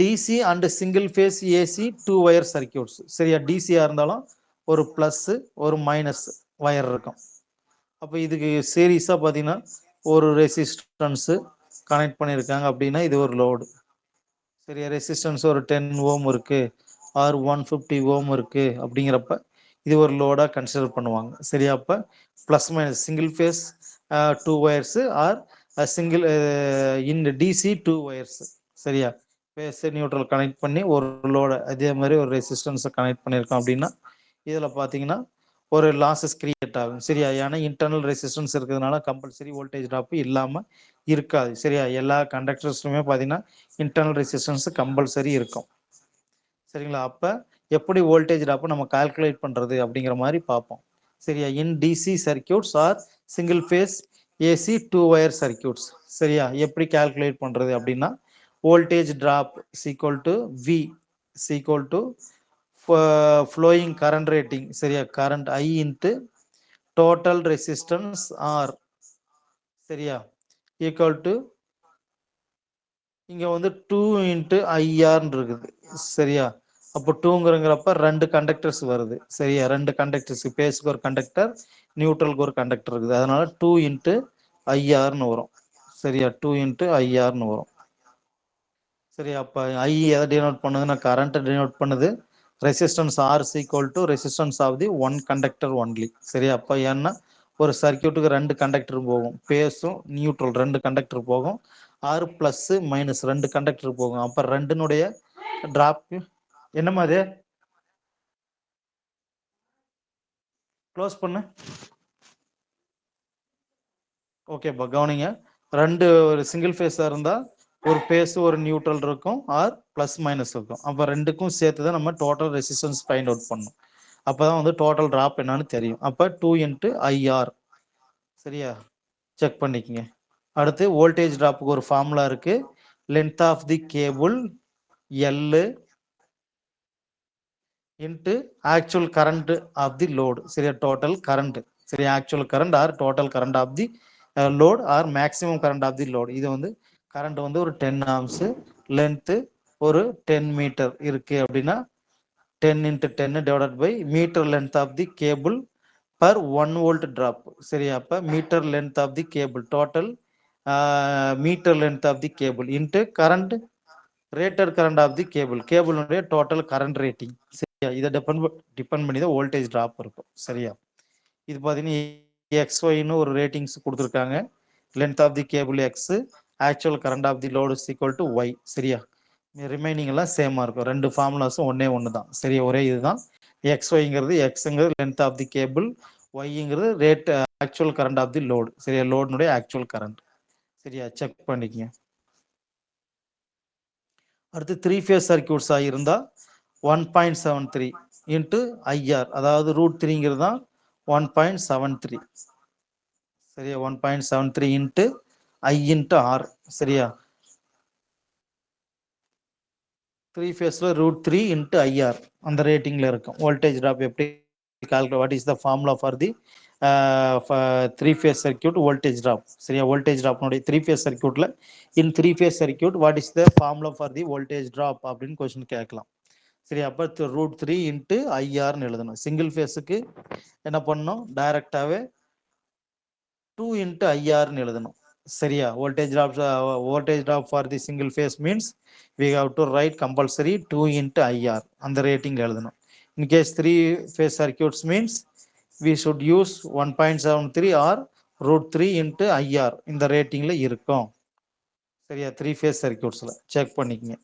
DC and single phase AC 2 wire circuits. சரியா? டிசியா இருந்தாலும் ஒரு பிளஸ் ஒரு மைனஸ் ஒயர் இருக்கும். அப்போ இதுக்கு சீரீஸாக பார்த்தீங்கன்னா ஒரு ரெசிஸ்டன்ஸு கனெக்ட் பண்ணியிருக்காங்க அப்படின்னா இது ஒரு லோடு. சரியா? ரெசிஸ்டன்ஸ் ஒரு 10 ஓம் இருக்கு ஆர் 150 ஓம் இருக்கு அப்படிங்கிறப்ப இது ஒரு லோடாக கன்சிடர் பண்ணுவாங்க. சரியா? அப்போ plus minus single phase 2 wires or single in DC 2 wires. சரியா? ஃபேஸ் நியூட்ரல் கனெக்ட் பண்ணி ஒரு லோடை அதே மாதிரி ஒரு ரெசிஸ்டன்ஸை கனெக்ட் பண்ணியிருக்கோம் அப்படின்னா இதில் பார்த்தீங்கன்னா ஒரு லாஸஸ் கிரியேட் ஆகும். சரியா? ஏன்னா இன்டர்னல் ரெசிஸ்டன்ஸ் இருக்கிறதுனால கம்பல்சரி வோல்டேஜ் ட்ராப் இல்லாமல் இருக்காது. சரியா? எல்லா கண்டக்டர்ஸ்லுமே பார்த்தீங்கன்னா இன்டர்னல் ரெசிஸ்டன்ஸ் கம்பல்சரி இருக்கும். சரிங்களா? அப்போ எப்படி வோல்டேஜ் ட்ராப்பை நம்ம கால்குலேட் பண்ணுறது அப்படிங்கிற மாதிரி பார்ப்போம். சரியா? In DC circuits or single phase AC 2 wire circuits. சரியா? எப்படி கால்குலேட் பண்ணுறது அப்படின்னா voltage drop equal to V equal to flowing current rating. சரியா? Current I into total resistance R. சரியா? ஈக்குவல் டு இங்கே வந்து 2 இன்ட்டு ஐஆர்னு இருக்குது. சரியா? அப்போ 2ங்கிறப்ப 2 கண்டக்டர்ஸ் வருது. சரியா? 2 கண்டக்டர்ஸ், பேஸுக்கு ஒரு கண்டக்டர், நியூட்ரலுக்கு ஒரு கண்டக்டர் இருக்குது. அதனால 2 இன்ட்டு ஐஆர்னு வரும். சரியா? 2 இன்ட்டு ஐஆர்னு வரும். சரியா? அப்போ ஐ எதை டினோட் பண்ணுதுன்னா கரண்ட்டை டினோட் பண்ணுது. Resistance R equal to resistance of the one conductor only. சரியா? அப்போ ஏன்னா ஒரு சர்க்கியூட்டுக்கு 2 கண்டக்டர் போகும், பேஸும் நியூட்ரல் 2 கண்டக்டர் போகும், ஆர் பிளஸ் மைனஸ் 2 கண்டக்டர் போகும். அப்ப 2னுடைய டிராப் என்னமா அது க்ளோஸ் பண்ணு. ஓகேப்பா, கவனிங்க. 2 ஒரு சிங்கிள் ஃபேஸா இருந்தா ஒரு பேஸ் ஒரு நியூட்ரல் இருக்கும், ஆர் பிளஸ் மைனஸ் இருக்கும். அப்ப 2க்கும் சேர்த்து தான் நம்ம டோட்டல் ரெசிஸ்டன்ஸ் ஃபைண்ட் அவுட் பண்ணணும். அப்பதான் வந்து டோட்டல் டிராப் என்னன்னு தெரியும். அப்ப 2 இன்ட்டு ஐஆர். சரியா, செக் பண்ணிக்கங்க. அடுத்து வோல்டேஜ் டிராப்புக்கு ஒரு ஃபார்முலா இருக்கு. Length of the cable L into actual current of the load. சரியா, டோட்டல் கரண்ட். சரி, actual current or total current of the load or maximum current of the load. இது வந்து current வந்து ஒரு 10 ஆம்ஸ், லென்த்து ஒரு 10 metre இருக்கு அப்படின்னா 10 into 10 divided by meter length of the cable per 1 volt drop. சரியா, அப்ப meter length of the cable, total meter length of the cable into current, rated current of the cable, கேபிளுடைய total current rating. சரியா, இதை depend பண்ணி தான் voltage drop இருக்கும். சரியா, இது பார்த்தீங்கன்னா XYன்னு ஒரு ரேட்டிங்ஸ் கொடுத்துருக்காங்க. Length of the cable X, actual current of the load is equal to Y. சரியா, ரிமைனிங் எல்லாம் சேமா இருக்கும். 2 ஃபார்முலாஸும் ஒன்று தான். சரியா, ஒரே இதுதான். XYங்கிறது எக்ஸுங்கிறது லென்த் ஆஃப் தி கேபிள், ஒய்ங்கிறது rate actual current of the load. சரியா, லோடுனுடைய ஆக்சுவல் கரண்ட். சரியா, செக் பண்ணிக்கங்க. அடுத்து 3 ஃபேஸ் சர்க்கியூட்ஸ் ஆகியிருந்தா 1.73 இன்ட்டு ஐஆர், அதாவது √3ங்கிறது தான் 1.73. சரியா, 1.73 இன்ட்டு ஐ இன்ட்டு ஆர். சரியா, 3 ஃபேஸ்ல √3 இன்ட்டு ஐஆர் அந்த ரேட்டிங்ல இருக்கும். வோல்டேஜ் டிராப் எப்படி calculate, what is the formula for the 3 phase circuit voltage drop. சரியா, வோல்டேஜ் டிராப்னுடைய 3 ஃபேஸ் சர்க்கியூட்ல in 3 phase circuit what is the formula for the voltage drop அப்படின்னு கொஸ்டின் கேட்கலாம். சரி, அப்ப √3 இன்ட்டு ஐஆர்னு எழுதணும். சிங்கிள் ஃபேஸுக்கு என்ன பண்ணணும், டைரக்டாவே 2 இன்ட்டு ஐஆர்னு எழுதணும். சரியா, voltage drop for the single phase means we have to write compulsory 2 into IR அந்த ரேட்டிங் எழுதணும். In case 3 phase circuits means we should use 1.73 or √3 into IR இந்த ரேட்டிங்ல இருக்கும். சரியா, 3 phase circuitsல செக் பண்ணிக்கங்க.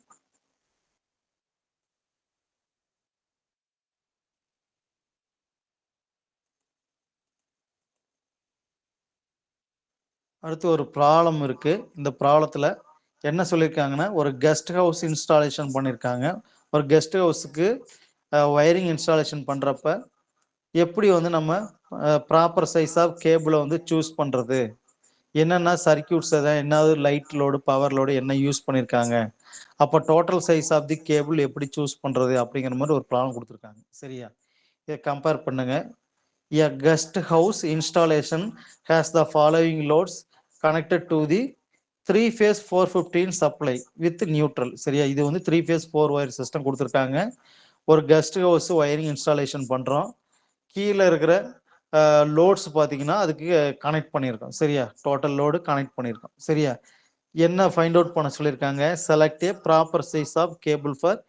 அடுத்து ஒரு ப்ராப்ளம் இருக்கு. இந்த ப்ராப்ளத்துல என்ன சொல்லியிருக்காங்கன்னா, ஒரு கெஸ்ட் ஹவுஸ் இன்ஸ்டாலேஷன் பண்ணியிருக்காங்க. ஒரு கெஸ்ட் ஹவுஸுக்கு ஒயரிங் இன்ஸ்டாலேஷன் பண்றப்ப எப்படி வந்து நம்ம ப்ராப்பர் சைஸ் ஆஃப் கேபிளை வந்து சூஸ் பண்றது, என்னென்ன சர்க்கியூட்ஸ் எதாவது என்னது லைட் லோடு பவர் லோடு என்ன யூஸ் பண்ணியிருக்காங்க, அப்போ total size of the cable எப்படி சூஸ் பண்றது அப்படிங்கிற மாதிரி ஒரு ப்ராப்ளம் கொடுத்துருக்காங்க. சரியா, இதை கம்பேர் பண்ணுங்க. A guest house installation has the following loads connected to the 3 phase 415 supply with neutral. சரியா, இது வந்து 3 phase 4 wire system கொடுத்துருக்காங்க. ஒரு கெஸ்ட் ஹவுஸ் ஒயரிங் இன்ஸ்டாலேஷன் பண்றோம். கீழே இருக்கிற லோட்ஸ் பார்த்தீங்கன்னா அதுக்கு கனெக்ட் பண்ணியிருக்கோம். சரியா, டோட்டல் லோடு கனெக்ட் பண்ணியிருக்கோம். சரியா, என்ன ஃபைண்ட் அவுட் பண்ண சொல்லியிருக்காங்க, select a proper size of cable for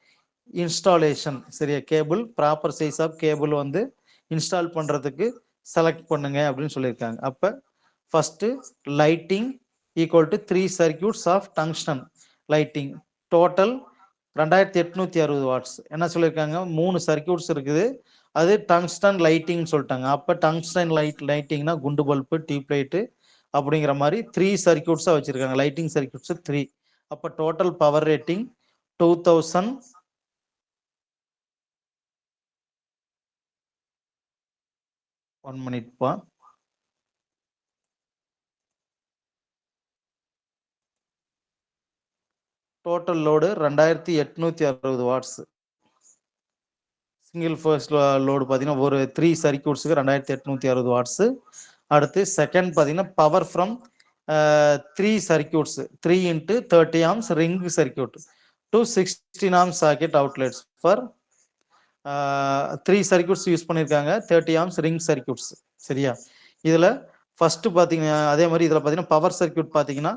installation. சரியா, cable proper size of cable வந்து இன்ஸ்டால் பண்றதுக்கு செலக்ட் பண்ணுங்க அப்படின்னு சொல்லியிருக்காங்க. அப்ப first lighting equal to 3 circuits of tungsten lighting, total 2860 watts. என்ன சொல்லியிருக்காங்க, 3 சர்க்கியூட்ஸ் இருக்குது, அது டங்ஸ்டன் லைட்டிங் சொல்லிட்டாங்க. அப்ப டங்ஸ்டன் லைட்டிங்னா குண்டு பல்பு டியூப் லைட்டு அப்படிங்கிற மாதிரி 3 சர்க்கியூட்ஸா வச்சிருக்காங்க. Lighting circuits 3. அப்ப டோட்டல் பவர் ரேட்டிங் 2000. 1 minute பா. Total load 2860 watts. Single first load பார்த்தீங்கன்னா ஒரு 3 சர்க்கியூட்ஸுக்கு 2860 வாட்ஸ். அடுத்து செகண்ட் பார்த்தீங்கன்னா power from 3 circuits 3 into 30 amps ring circuit to 16 amps socket outlets for 3 circuits use பண்ணியிருக்காங்க, 30 ஆம்ஸ் ரிங் சர்க்கியூட்ஸ். சரியா, இதில் ஃபர்ஸ்ட் பார்த்தீங்கன்னா அதே மாதிரி இதில் பார்த்தீங்கன்னா பவர் சர்க்கியூட் பார்த்தீங்கன்னா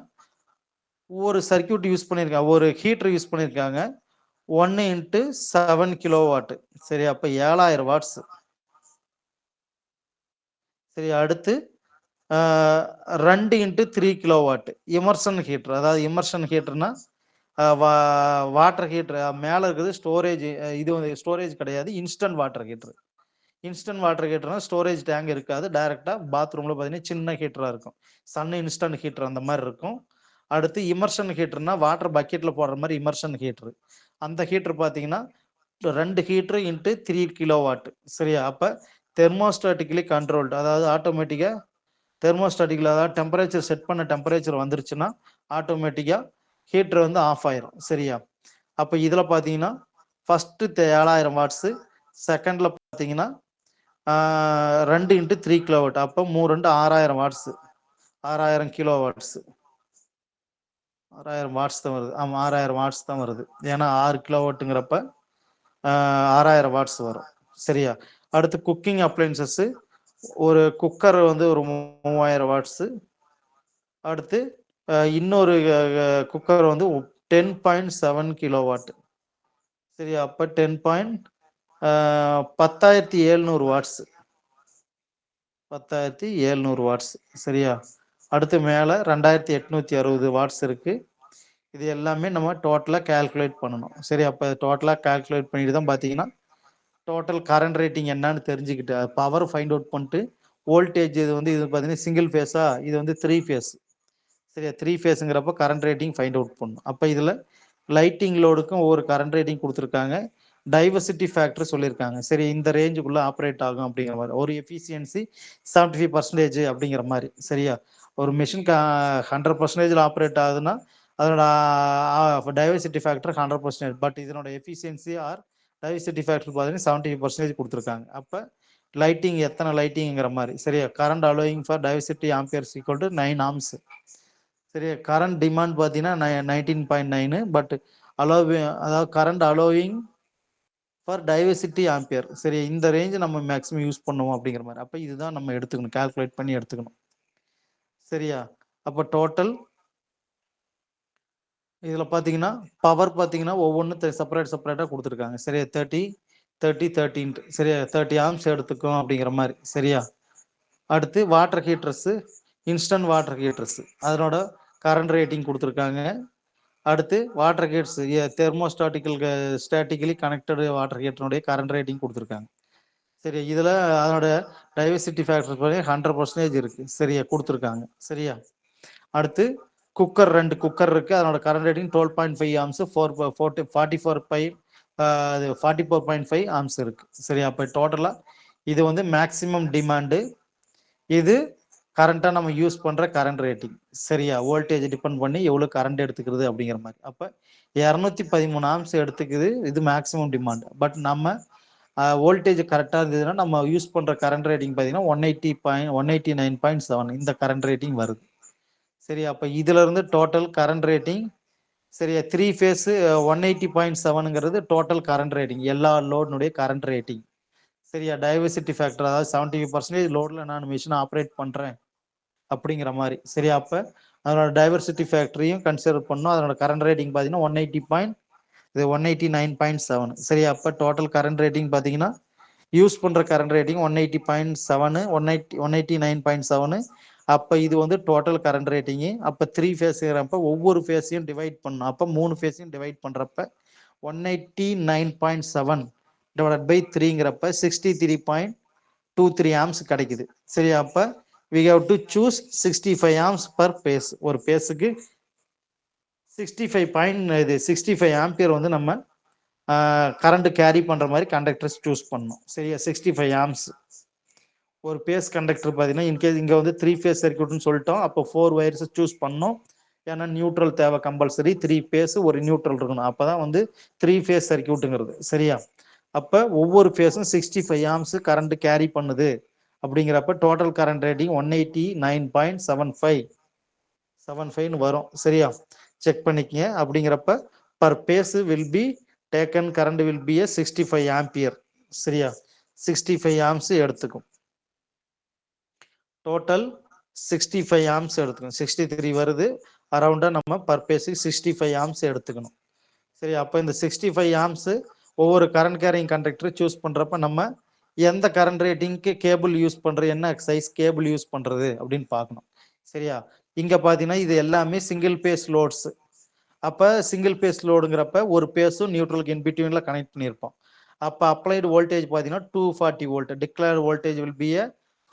ஒரு சர்க்கியூட் யூஸ் பண்ணியிருக்காங்க, ஒரு ஹீட்டர் யூஸ் பண்ணியிருக்காங்க 1 இன்ட்டு 7 கிலோவாட். சரி, அப்போ 7000 வாட்ஸ். சரி, அடுத்து 2 × 3 கிலோவாட் இமர்ஷன் ஹீட்டர். அதாவது இமர்ஷன் ஹீட்டர்னா வாட்டர் ஹீட்டர் மேல இருக்குது ஸ்டோரேஜ். இது வந்து ஸ்டோரேஜ் கிடையாது, instant water heater. Instant water ஹீட்டர்னா ஸ்டோரேஜ் டேங்க் இருக்காது, டைரக்டா பாத்ரூம்ல பார்த்தீங்கன்னா சின்ன ஹீட்டரா இருக்கும். சன் இன்ஸ்டன்ட் ஹீட்டர் அந்த மாதிரி இருக்கும். அடுத்து இமர்ஷன் ஹீட்டர்னா வாட்டர் பக்கெட்ல போடுற மாதிரி இமர்ஷன் ஹீட்டர். அந்த ஹீட்டர் பார்த்தீங்கன்னா 2 ஹீட்டர் × 3 கிலோவாட். சரியா? அப்ப தெர்மோஸ்டாட்டிக்கலி கண்ட்ரோல்டு, அதாவது ஆட்டோமேட்டிக்கா தெர்மோஸ்டாட்டிக்ல, அதாவது டெம்பரேச்சர் செட் பண்ண டெம்பரேச்சர் வந்துருச்சுன்னா ஆட்டோமேட்டிக்கா ஹீட்டர் வந்து ஆஃப் ஆயிரும். சரியா? அப்ப இதுல பாத்தீங்கன்னா ஃபர்ஸ்ட் 7000 வாட்ஸ், செகண்ட்ல பாத்தீங்கன்னா 2 × 3 கிலோவாட். அப்ப 3 2 6000 வாட்ஸ், 6000 கிலோ வாட்ஸ், 6000 வாட்ஸ் தான் வருது. ஆமா, 6000 வாட்ஸ் தான் வருது. ஏன்னா 6 கிலோவாட்டுங்கிறப்ப 6000 வாட்ஸ் வரும். சரியா? அடுத்து குக்கிங் அப்ளைன்சஸ், ஒரு குக்கர் வந்து ஒரு 3000 வாட்ஸ். அடுத்து இன்னொரு குக்கர் வந்து 10.7 கிலோவாட். சரியா? அப்ப 10,700 வாட்ஸ், 10,700 வாட்ஸ். சரியா? அடுத்து மேல 2860 வாட்ஸ் இருக்கு. இது எல்லாமே நம்ம டோட்டலா கால்குலேட் பண்ணணும். சரி, அப்ப டோட்டலா கால்குலேட் பண்ணிட்டு தான் பாத்தீங்கன்னா டோட்டல் கரண்ட் ரேட்டிங் என்னன்னு தெரிஞ்சுக்கிட்டு பவர் ஃபைண்ட் அவுட் பண்ணிட்டு வோல்டேஜ் இது வந்து இது பாத்தீங்கன்னா சிங்கிள் ஃபேஸா, இது வந்து 3 ஃபேஸ். சரியா? 3 ஃபேஸுங்கிறப்ப கரண்ட் ரேட்டிங் ஃபைண்ட் அவுட் பண்ணும். அப்ப இதுல லைட்டிங் லோடுக்கும் ஒவ்வொரு கரண்ட் ரேட்டிங் கொடுத்துருக்காங்க, டைவர்சிட்டி ஃபேக்டர் சொல்லியிருக்காங்க. சரி, இந்த ரேஞ்சுக்குள்ள ஆப்ரேட் ஆகும் அப்படிங்கிற மாதிரி. ஒரு எஃபிஷியன்சி 75% அப்படிங்கிற மாதிரி. சரியா? ஒரு மிஷின் 100% ஆப்ரேட் ஆகுதுன்னா அதனோட டைவர்சிட்டி ஃபேக்டர் 100%. பட் இதனோட எஃபிஷியன்சி ஆர் டைவர்சிட்டி ஃபேக்டர் பார்த்தீங்கன்னா 70% கொடுத்துருக்காங்க. அப்ப லைட்டிங் எத்தனை லைட்டிங்கிற மாதிரி. சரியா? Current allowing for diversity amperes equal to 9 amps. சரியா? கரண்ட் டிமாண்ட் பார்த்தீங்கன்னா 19.9. பட் அதாவது current allowing for diversity ampere. சரி, இந்த ரேஞ்ச் நம்ம மேக்ஸிமம் யூஸ் பண்ணுவோம் அப்படிங்கிற மாதிரி. அப்ப இதுதான் நம்ம எடுத்துக்கணும், கால்குலேட் பண்ணி எடுத்துக்கணும். சரியா? அப்ப டோட்டல் இதுல பாத்தீங்கன்னா பவர் பாத்தீங்கன்னா ஒவ்வொன்றும் செப்பரேட்டா கொடுத்துருக்காங்க. சரியா? 30 30 30. சரியா? 30 ஆம்ஸ் எடுத்துக்கும் அப்படிங்கிற மாதிரி. சரியா? அடுத்து water heaters, instant water heaters, அதனோட கரண்ட் ரேட்டிங் கொடுத்துருக்காங்க. அடுத்து water heaters statically connected water ஹீட்டருடைய கரண்ட் ரேட்டிங் கொடுத்துருக்காங்க. சரி, இதுல அதனோட டைவர்சிட்டி ஃபேக்டர் 100% இருக்கு. சரியா? கொடுத்துருக்காங்க. சரியா? அடுத்து குக்கர், 2 குக்கர் இருக்கு, அதனோட கரண்ட் ரேட்டிங் 12.5 ஆம்ஸ், 44.5 ஆம்ஸ் இருக்கு. சரியா? அப்ப டோட்டலா இது வந்து மேக்சிமம் டிமாண்டு, இது கரண்டா நம்ம யூஸ் பண்ற கரண்ட் ரேட்டிங். சரியா? வோல்டேஜ் டிபெண்ட் பண்ணி எவ்வளவு கரண்ட் எடுத்துக்கிறது அப்படிங்கிற மாதிரி. அப்ப 213 ஆம்ஸ் எடுத்துக்குது, இது மேக்சிமம் டிமாண்ட். பட் நம்ம வோல்டேஜ் கரெக்டா இருந்ததுன்னா நம்ம யூஸ் பண்ற கரண்ட் ரேட்டிங் பாத்தீங்கன்னா 189.7 இந்த கரண்ட் ரேட்டிங் வருது. சரியா? அப்ப இதுல இருந்து டோட்டல் கரண்ட் ரேட்டிங். சரியா? 3 ஃபேஸ் 180.7ங்கிறது டோட்டல் கரண்ட் ரேட்டிங், எல்லா லோடுனுடைய கரண்ட் ரேட்டிங். சரியா? டைவர்சிட்டி ஃபேக்டர், அதாவது 75% லோட்ல நான் மிஷின் ஆப்ரேட் பண்றேன் அப்படிங்கிற மாதிரி. சரியா? அப்ப அதனோட டைவர்சிட்டி ஃபேக்டரையும் கன்சிடர் பண்ணோம். அதனோட கரண்ட் ரேட்டிங் பாத்தீங்கன்னா 189.7. சரியா? அப்ப டோட்டல் கரண்ட் ரேட்டிங் பாத்தீங்கன்னா யூஸ் பண்ற கரண்ட் ரேட்டிங் 180.7, 189.7. அப்ப இது வந்து டோட்டல் கரண்ட் ரேட்டிங். அப்ப 3 ஃபேஸ்ங்கிறப்ப ஒவ்வொரு ஃபேஸையும் டிவைட் பண்ணணும். அப்ப 3 ஃபேஸையும் டிவைட் பண்றப்ப 189.7 டிவைட் பை 3ங்கிறப்ப 63.23 ஆம்ஸ் கிடைக்குது. சரியா? அப்ப we have to choose 65 amps per phase. ஒரு பேஸுக்கு 65 ஆம்பியர் வந்து நம்ம கரண்ட் கேரி பண்ற மாதிரி கண்டக்டர்ஸ் சூஸ் பண்ணணும். சரியா? 65 ஆம்ஸ் ஒரு பேஸ் கண்டக்டர் பார்த்தீங்கன்னா இன்கேஸ் இங்க வந்து 3 ஃபேஸ் சர்க்யூட்னு சொல்லிட்டோம். அப்போ 4 வயர்ஸ் சூஸ் பண்ணோம். ஏன்னா நியூட்ரல் தேவை கம்பல்சரி. 3 ஃபேஸ் ஒரு நியூட்ரல் இருக்கணும், அப்பதான் வந்து 3 ஃபேஸ் சர்க்யூட்டுங்கிறது. சரியா? அப்ப ஒவ்வொரு ஃபேஸும் 65 ஆம்ஸ் கரண்ட் கேரி பண்ணுது அப்படிங்கிறப்ப டோட்டல் கரண்ட் ரேட்டிங் 189.75 வரும். சரியா? செக் பண்ணிக்கங்க. அப்படிங்கிறப்ப per phase will be taken current will be 65 ampere. சரியா? 65 ஆம்ஸ் எடுத்துக்கும். டோட்டல் 65 ஆம்ஸ் எடுத்துக்கணும். 63 வருது, அரௌண்டா நம்ம பர் பேஸுக்கு 65 ஆம்ஸ் எடுத்துக்கணும். சரி, அப்ப இந்த 65 ஆம்ஸ் ஒவ்வொரு கரண்ட் கேரிங் கண்டக்டர் சூஸ் பண்றப்ப நம்ம எந்த கரண்ட் ரேட்டிங்க்கு கேபிள் யூஸ் பண்றது, என்ன சைஸ் கேபிள் யூஸ் பண்றது அப்படின்னு பார்க்கணும். சரியா? இங்க பாத்தீங்கன்னா இது எல்லாமே சிங்கிள் பேஸ் லோட்ஸ். அப்ப சிங்கிள் பேஸ் லோடுங்கிறப்ப ஒரு பேஸும் நியூட்ரலுக்கு இன் பிட்வீன்ல கனெக்ட் பண்ணியிருப்போம். அப்ப அப்ளைடு வோல்டேஜ் பாத்தீங்கன்னா 240 volt. Declared voltage will be a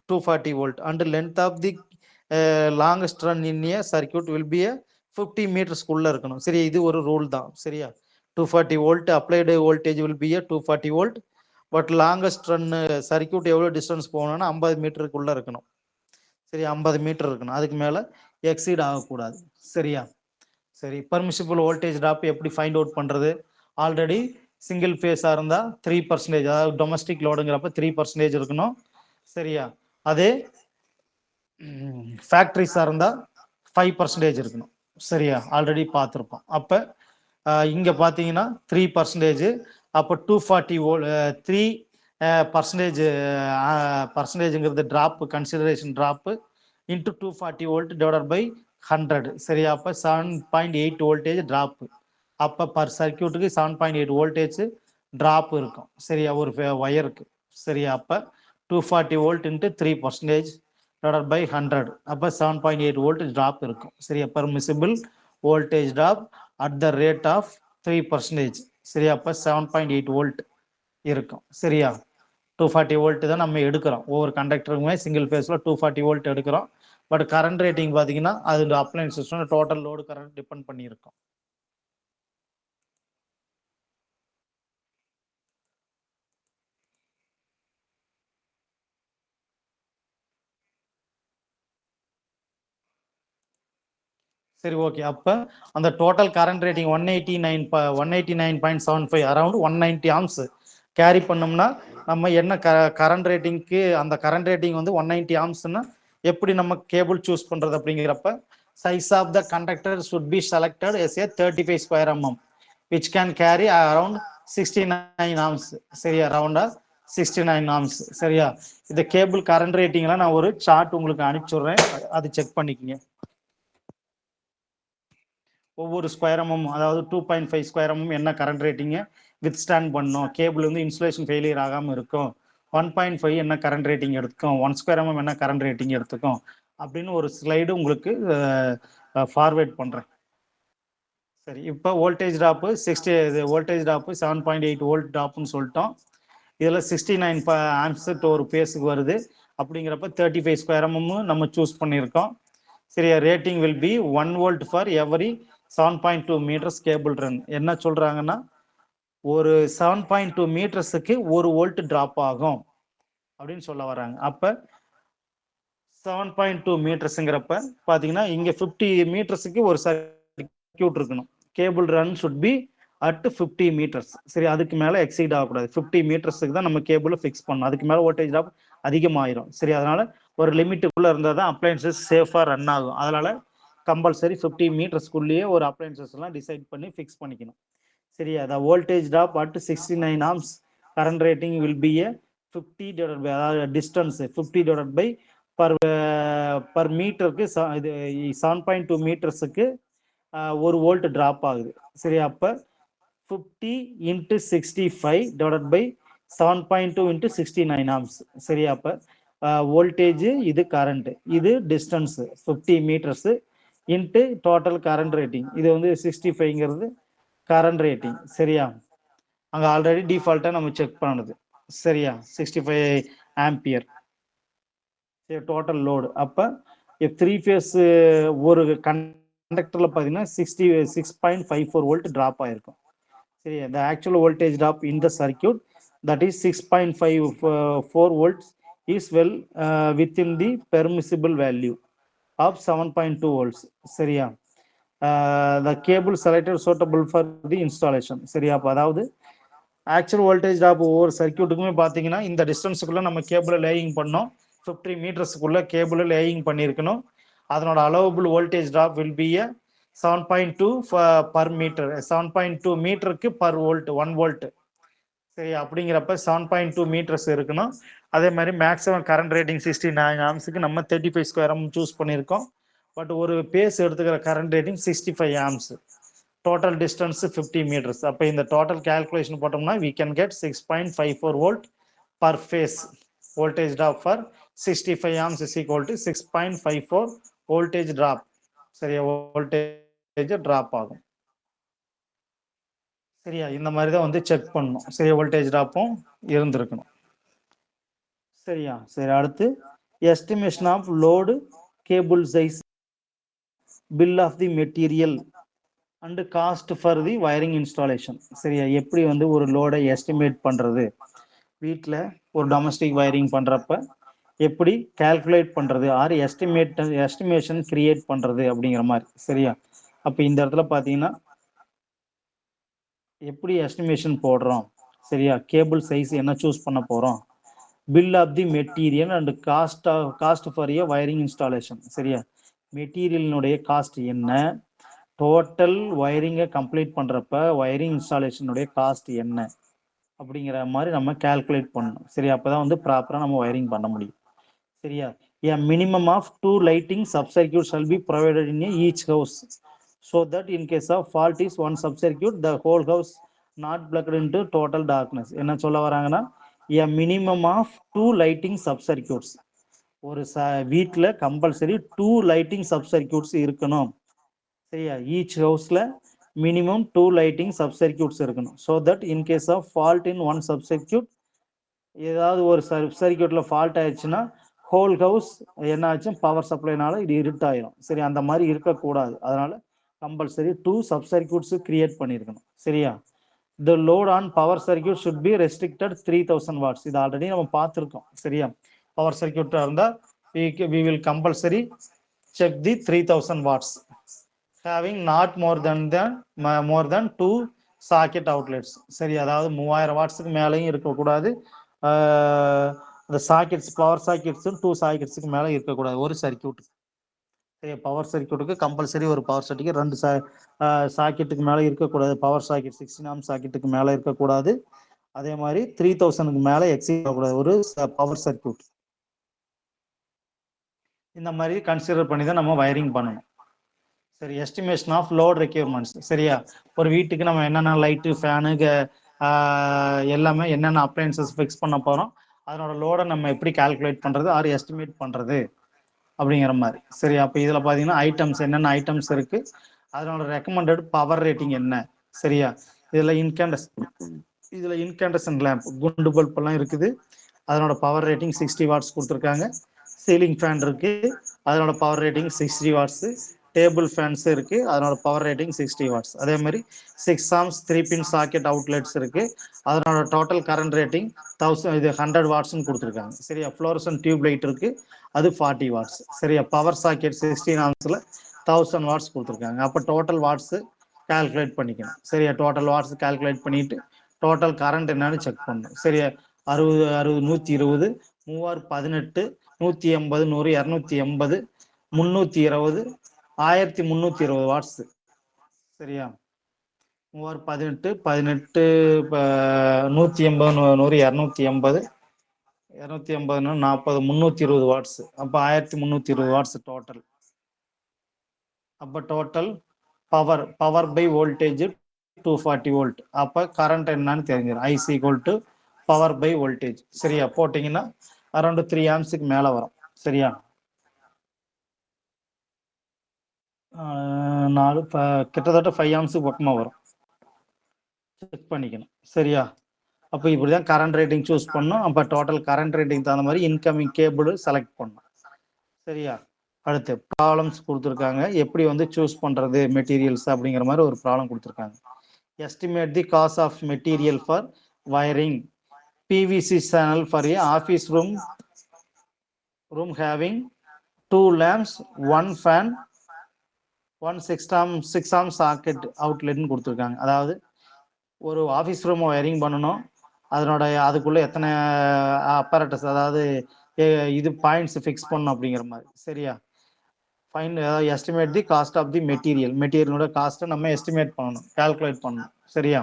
240 volt and length of the longest run in a circuit will be a 50 மீட்டர்ஸ்க்குள்ள இருக்கணும். சரி, இது ஒரு ரூல் தான். சரியா? 240 volt applied voltage will be a 240 volt. But longest run circuit எவ்வளவு distance போகணும்னா 50 மீட்டருக்குள்ள இருக்கணும். சரி, 50 மீட்டர் இருக்கணும். அதுக்கு மேல எக்ஸீட் ஆகக்கூடாது. சரியா? சரி, பர்மிசிபிள் வோல்டேஜ் டிராப் எப்படி ஃபைண்ட் அவுட் பண்றது? ஆல்ரெடி சிங்கிள் ஃபேஸா இருந்தா 3%, அதாவது டொமஸ்டிக் லோடுங்கிறப்ப 3% இருக்கணும். சரியா? அதே ஃபேக்டரிஸா இருந்தா 5% இருக்கணும். சரியா? ஆல்ரெடி பார்த்துருப்போம். அப்ப இங்க பாத்தீங்கன்னா 3%. அப்போ 240 3% drop, consideration drop into 240 volt divided by 100. சரியா? அப்ப 7.8 வோல்டேஜ் டிராப். அப்ப பர் சர்க்யூட்டுக்கு 7.8 வோல்டேஜ் டிராப் இருக்கும். சரியா? ஒரு வயருக்கு. சரியா? அப்ப 240 வோல்ட் இன்ட்டு 3% டிவைடட் பை 100. அப்ப 7.8 வோல்ட் டிராப் இருக்கும். சரியா? Permissible voltage drop at the rate of 3%. சரியா? அப்ப 7.8 வோல்ட் இருக்கும். சரியா? 240 வோல்ட் தான் நம்ம எடுக்கிறோம். ஒவ்வொரு கண்டக்டருக்குமே சிங்கிள் ஃபேஸ்ல 240 வோல்ட் எடுக்கிறோம். பட் கரண்ட் ரேட்டிங் பாத்தீங்கன்னா அது appliance system total load current depend பண்ணி இருக்கும். சரி, ஓகே. அப்ப அந்த total current rating 189.75 around 190 amps carry பண்ணோம்னா நம்ம என்ன கரண்ட் ரேட்டிங்க்கு, அந்த கரண்ட் ரேட்டிங் வந்து 190 ஆம்ஸ்னா எப்படி நம்ம கேபிள் சூஸ் பண்றது அப்படிங்கிறப்ப size of the conductor should be selected as a 35 square mm which can carry around 69 amps. சரியா? அரௌண்டா 69 ஆம்ஸ். சரியா? இந்த கேபிள் கரண்ட் ரேட்டிங்லாம் நான் ஒரு சார்ட் உங்களுக்கு அனுப்பிச்சுடுறேன், அது செக் பண்ணிக்கங்க. ஒவ்வொரு ஸ்கொயர் எம்எம், அதாவது 2.5 ஸ்கொயர் எம்எம் என்ன கரண்ட் ரேட்டிங்க வித் ஸ்டாண்ட் பண்ணும், கேபிள் வந்து இன்சுலேஷன் ஃபெயிலியர் ஆகாமல் இருக்கும். 1.5 என்ன கரண்ட் ரேட்டிங் எடுத்துக்கும், 1 ஸ்கொயர் எம்எம் என்ன கரண்ட் ரேட்டிங் எடுத்துக்கும் அப்படின்னு ஒரு ஸ்லைடு உங்களுக்கு ஃபார்வேர்ட் பண்ணுறேன். சரி, இப்போ voltage drop 60, voltage drop 7.8 volt ட்ராப்னு சொல்லிட்டோம். இதில் 69 ஆம்ஸ் ஒரு பேஸுக்கு வருது. அப்படிங்கிறப்ப 35 ஸ்கொயர் எம்எம் நம்ம சூஸ் பண்ணியிருக்கோம். சரியா? Rating will be 1 volt for every 7.2 meters cable run. என்ன சொல்றாங்கன்னா ஒரு 7.2 மீட்டர்ஸுக்கு 1 வோல்ட் டிராப் ஆகும் அப்படின்னு சொல்ல வராங்க. அப்ப 7.2 மீட்டர்ஸ்ங்கிறப்ப பாத்தீங்கன்னா இங்க 50 மீட்டர்ஸுக்கு ஒரு சர்க்யூட் இருக்கணும். Cable run should be at 50 meters. சரி, அதுக்கு மேல எக்ஸீட் ஆகக்கூடாது. 50 மீட்டர்ஸுக்கு தான் நம்ம கேபிள் ஃபிக்ஸ் பண்ணணும். அதுக்கு மேல வோல்டேஜ் டிராப் அதிகமாயிரும். சரி, அதனால ஒரு லிமிட்டுக்குள்ள இருந்தால் தான் அப்ளையன்சஸ் சேஃபா ரன் ஆகும். அதனால கம்பல்சரி 50 மீட்டர்ஸ்க்குள்ளேயே ஒரு அப்ளையன்சஸ் எல்லாம் டிசைட் பண்ணி ஃபிக்ஸ் பண்ணிக்கணும். சரியா? the voltage drop at 69 amps current rating will be a 50 divided by distance 50 divided by per மீட்டருக்கு 7.2 மீட்டர்ஸுக்கு 1 வோல்ட் டிராப் ஆகுது. சரியா? அப்ப 50 into 65 divided by 7.2 into 69 amps. சரியா? அப்ப வோல்டேஜ், இது கரண்ட், இது distance 50 meters into total current rating. இது வந்து 65ங்கிறது கரண்ட் ரேட்டிங். சரியா? அங்க ஆல்ரெடி டிஃபால்ட்டா நம்ம செக் பண்ணது. சரியா? 65 ஆம்பியர் டோட்டல் லோடு. அப்ப 3 ஃபேஸ் ஒரு கண்டக்டர்ல பாத்தீங்கன்னா 66.54 வோல்ட் டிராப் ஆயிருக்கும். சரியா? the actual voltage drop in the circuit, that is 6.54 volts, is well within the permissible value of 7.2 volts. சரியா? the cable selected suitable for the installation. சரியா? அப்ப அதாவது actual voltage drop ஒவ்வொரு சர்க்யூட்டுக்குமே பாத்தீங்கன்னா இந்த டிஸ்டன்ஸுக்குள்ள நம்ம கேபிளை லேயிங் பண்ணோம். 50 மீட்டர்ஸுக்குள்ள கேபிளை லேயிங் பண்ணியிருக்கணும். அதனோட allowable voltage drop will be 7.2 per meter. 7.2 மீட்டருக்கு பர் வோல்ட் 1 வோல்ட். சரி, அப்படிங்கிறப்ப 7.2 மீட்டர்ஸ் இருக்கணும். அதே மாதிரி மேக்ஸிமம் கரண்ட் ரேட்டிங் 69 ஆம்ஸுக்கு நம்ம 35 ஸ்கொயர் எம் சூஸ் பண்ணியிருக்கோம். பட் ஒரு பேஸ் எடுத்துக்கிற current rating 65 amps, total distance 50 metres. அப்போ இந்த டோட்டல் கால்குலேஷன் போட்டோம்னா we can get 6.54 volt per phase. Voltage drop for 65 amps is equal to 6.54 voltage drop. சரியா, voltage drop ஆகும். சரியா, இந்த மாதிரி தான் வந்து செக் பண்ணணும். சரியா, வோல்டேஜ் ட்ராப்பும் இருந்திருக்கணும். சரியா, சரி. அடுத்து estimation of load, cable size, bill of the material and cost for the wiring installation. சரியா, எப்படி வந்து ஒரு லோடை எஸ்டிமேட் பண்றது, வீட்டில் ஒரு டொமஸ்டிக் வயரிங் பண்றப்ப எப்படி கால்குலேட் பண்றது, ஆர் எஸ்டிமேஷன் கிரியேட் பண்றது அப்படிங்கிற மாதிரி. சரியா, அப்ப இந்த இடத்துல பாத்தீங்கன்னா எப்படி எஸ்டிமேஷன் போடுறோம். சரியா, கேபிள் சைஸ் என்ன சூஸ் பண்ண போறோம், bill of the material and cost for a wiring installation. சரியா, மெட்டீரியலினுடைய காஸ்ட் என்ன, டோட்டல் வயரிங்கை கம்ப்ளீட் பண்றப்ப வயரிங் இன்ஸ்டாலேஷனுடைய காஸ்ட் என்ன அப்படிங்கிற மாதிரி நம்ம கால்குலேட் பண்ணணும். சரியா, அப்பதான் வந்து ப்ராப்பரா நம்ம வயரிங் பண்ண முடியும். சரியா, a minimum of 2 lighting sub-circuits shall be provided in each house, so that in case of fault is one sub-circuit, the whole house not plugged into total darkness. என்ன சொல்ல வராங்கன்னா, a minimum of 2 lighting sub-circuits, ஒரு வீட்டில் compulsory 2 lighting sub-circuits இருக்கணும். சரியா, each ஹவுஸ்ல minimum 2 lighting sub-circuits இருக்கணும். so that in case of fault in one sub-circuit, ஏதாவது ஒரு சர்க்கியூட்ல ஃபால்ட் ஆயிடுச்சுன்னா ஹோல் ஹவுஸ் என்ன ஆச்சு, பவர் சப்ளைனால இது இருட்டாயிரும். சரி, அந்த மாதிரி இருக்கக்கூடாது. அதனால கம்பல்சரி 2 சப் சர்க்கியூட்ஸ் கிரியேட் பண்ணியிருக்கணும். சரியா, the load on power circuit should be restricted 3000 watts. இது ஆல்ரெடி நம்ம பார்த்துருக்கோம். சரியா, பவர் சர்க்கியூட்டா இருந்தா we will compulsory check the 3000 watts having not more than 2 socket outlets. சரி, அதாவது 3000 வாட்ஸுக்கு மேலேயும் இருக்கக்கூடாது. அந்த சாக்கெட்ஸ், பவர் சாக்கெட்ஸ் 2 சாக்கெட்ஸுக்கு மேலே இருக்கக்கூடாது ஒரு சர்க்கியூட். சரி, பவர் சர்க்கியூட்டுக்கு கம்பல்சரி ஒரு பவர் சர்க்கியூட் 2 சாக்கெட்டுக்கு மேலே இருக்கக்கூடாது. பவர் சாக்கெட் 16 ஆம் சாக்கெட்டுக்கு மேலே இருக்கக்கூடாது. அதே மாதிரி 3000க்கு மேலே எக்ஸீட் ஆகக்கூடாது ஒரு பவர் சர்க்கியூட். இந்த மாதிரி கன்சிடர் பண்ணி தான் நம்ம வயரிங் பண்ணணும். சரி, எஸ்டிமேஷன் ஆஃப் லோட் ரெக்யர்மெண்ட்ஸ். சரியா, ஒரு வீட்டுக்கு நம்ம என்னென்ன லைட்டு, ஃபேனு, எல்லாமே என்னென்ன அப்ளையன்சஸ் ஃபிக்ஸ் பண்ண போகிறோம், அதனோட லோடை நம்ம எப்படி கால்குலேட் பண்ணுறது ஆர் எஸ்டிமேட் பண்ணுறது அப்படிங்கிற மாதிரி. சரி, அப்போ இதில் பார்த்தீங்கன்னா ஐட்டம்ஸ், என்னென்ன ஐட்டம்ஸ் இருக்குது, அதனோட ரெக்கமெண்டட் பவர் ரேட்டிங் என்ன. சரியா, இதில் இன்கேண்டசன் லேம்ப், குண்டு பல்பெல்லாம் இருக்குது, அதனோட பவர் ரேட்டிங் 60 வாட்ஸ் கொடுத்துருக்காங்க. சீலிங் ஃபேன் இருக்குது, அதனோட power rating 60 watts. Table fans இருக்கு, அதனோட பவர் ரேட்டிங் 60 வாட்ஸ். அதே மாதிரி 6 ஆம்ஸ் 3 பின் சாக்கெட் அவுட்லெட்ஸ் இருக்கு, அதனோட டோட்டல் கரண்ட் ரேட்டிங் 100 வாட்ஸ்னு கொடுத்துருக்காங்க. சரியா, ஃப்ளோரசன் டியூப் லைட் இருக்கு, அது 40 வாட்ஸ். சரியா, பவர் சாக்கெட் 16 ஆம்ஸ்ல 1000 வாட்ஸ் கொடுத்துருக்காங்க. அப்போ டோட்டல் வாட்ஸ் கால்குலேட் பண்ணிக்கணும். சரியா, டோட்டல் வாட்ஸ் கால்குலேட் பண்ணிட்டு டோட்டல் கரண்ட் என்னன்னு செக் பண்ணணும். சரியா, 60 120 3 18 180 100 280 320 1320 வாட்ஸ். சரியா, 3 18 18 180 100 280 280 40 320 வாட்ஸ். அப்போ 1320 வாட்ஸ் டோட்டல். அப்போ total power by voltage 240 volt. அப்போ கரண்ட் என்னன்னு தெரிஞ்சிடும், IC equal to power by voltage. சரியா, போட்டிங்கன்னா அரௌண்ட் 3 ஆம்ஸுக்கு மேலே வரும். சரியா, 4 கிட்டத்தட்ட 5 ஆம்ஸுக்கு பக்கமாக வரும். செக் பண்ணிக்கணும். சரியா, அப்போ இப்படிதான் கரண்ட் ரேட்டிங் சூஸ் பண்ணணும். அப்போ டோட்டல் கரண்ட் ரேட்டிங் தகுந்த மாதிரி இன்கமிங் கேபிள் செலக்ட் பண்ணணும். சரியா, அடுத்து ப்ராப்ளம்ஸ் கொடுத்துருக்காங்க, எப்படி வந்து சூஸ் பண்றது மெட்டீரியல்ஸ் அப்படிங்கிற மாதிரி ஒரு ப்ராப்ளம் கொடுத்துருக்காங்க. Estimate the cost of material for wiring PVC channel for a office room having 2 lamps 1 fan 1 6 arm socket அவுட்லெட்னு கொடுத்துருக்காங்க. அதாவது ஒரு ஆஃபீஸ் ரூம் வயரிங் பண்ணணும், அதனோட அதுக்குள்ள எத்தனை அப்பரேட்டஸ், அதாவது இது பாயிண்ட்ஸ் ஃபிக்ஸ் பண்ணணும் அப்படிங்கிற மாதிரி. சரியா, fine estimate the cost of the மெட்டீரியலோட காஸ்ட்டை நம்ம எஸ்டிமேட் பண்ணணும், கால்குலேட் பண்ணணும். சரியா,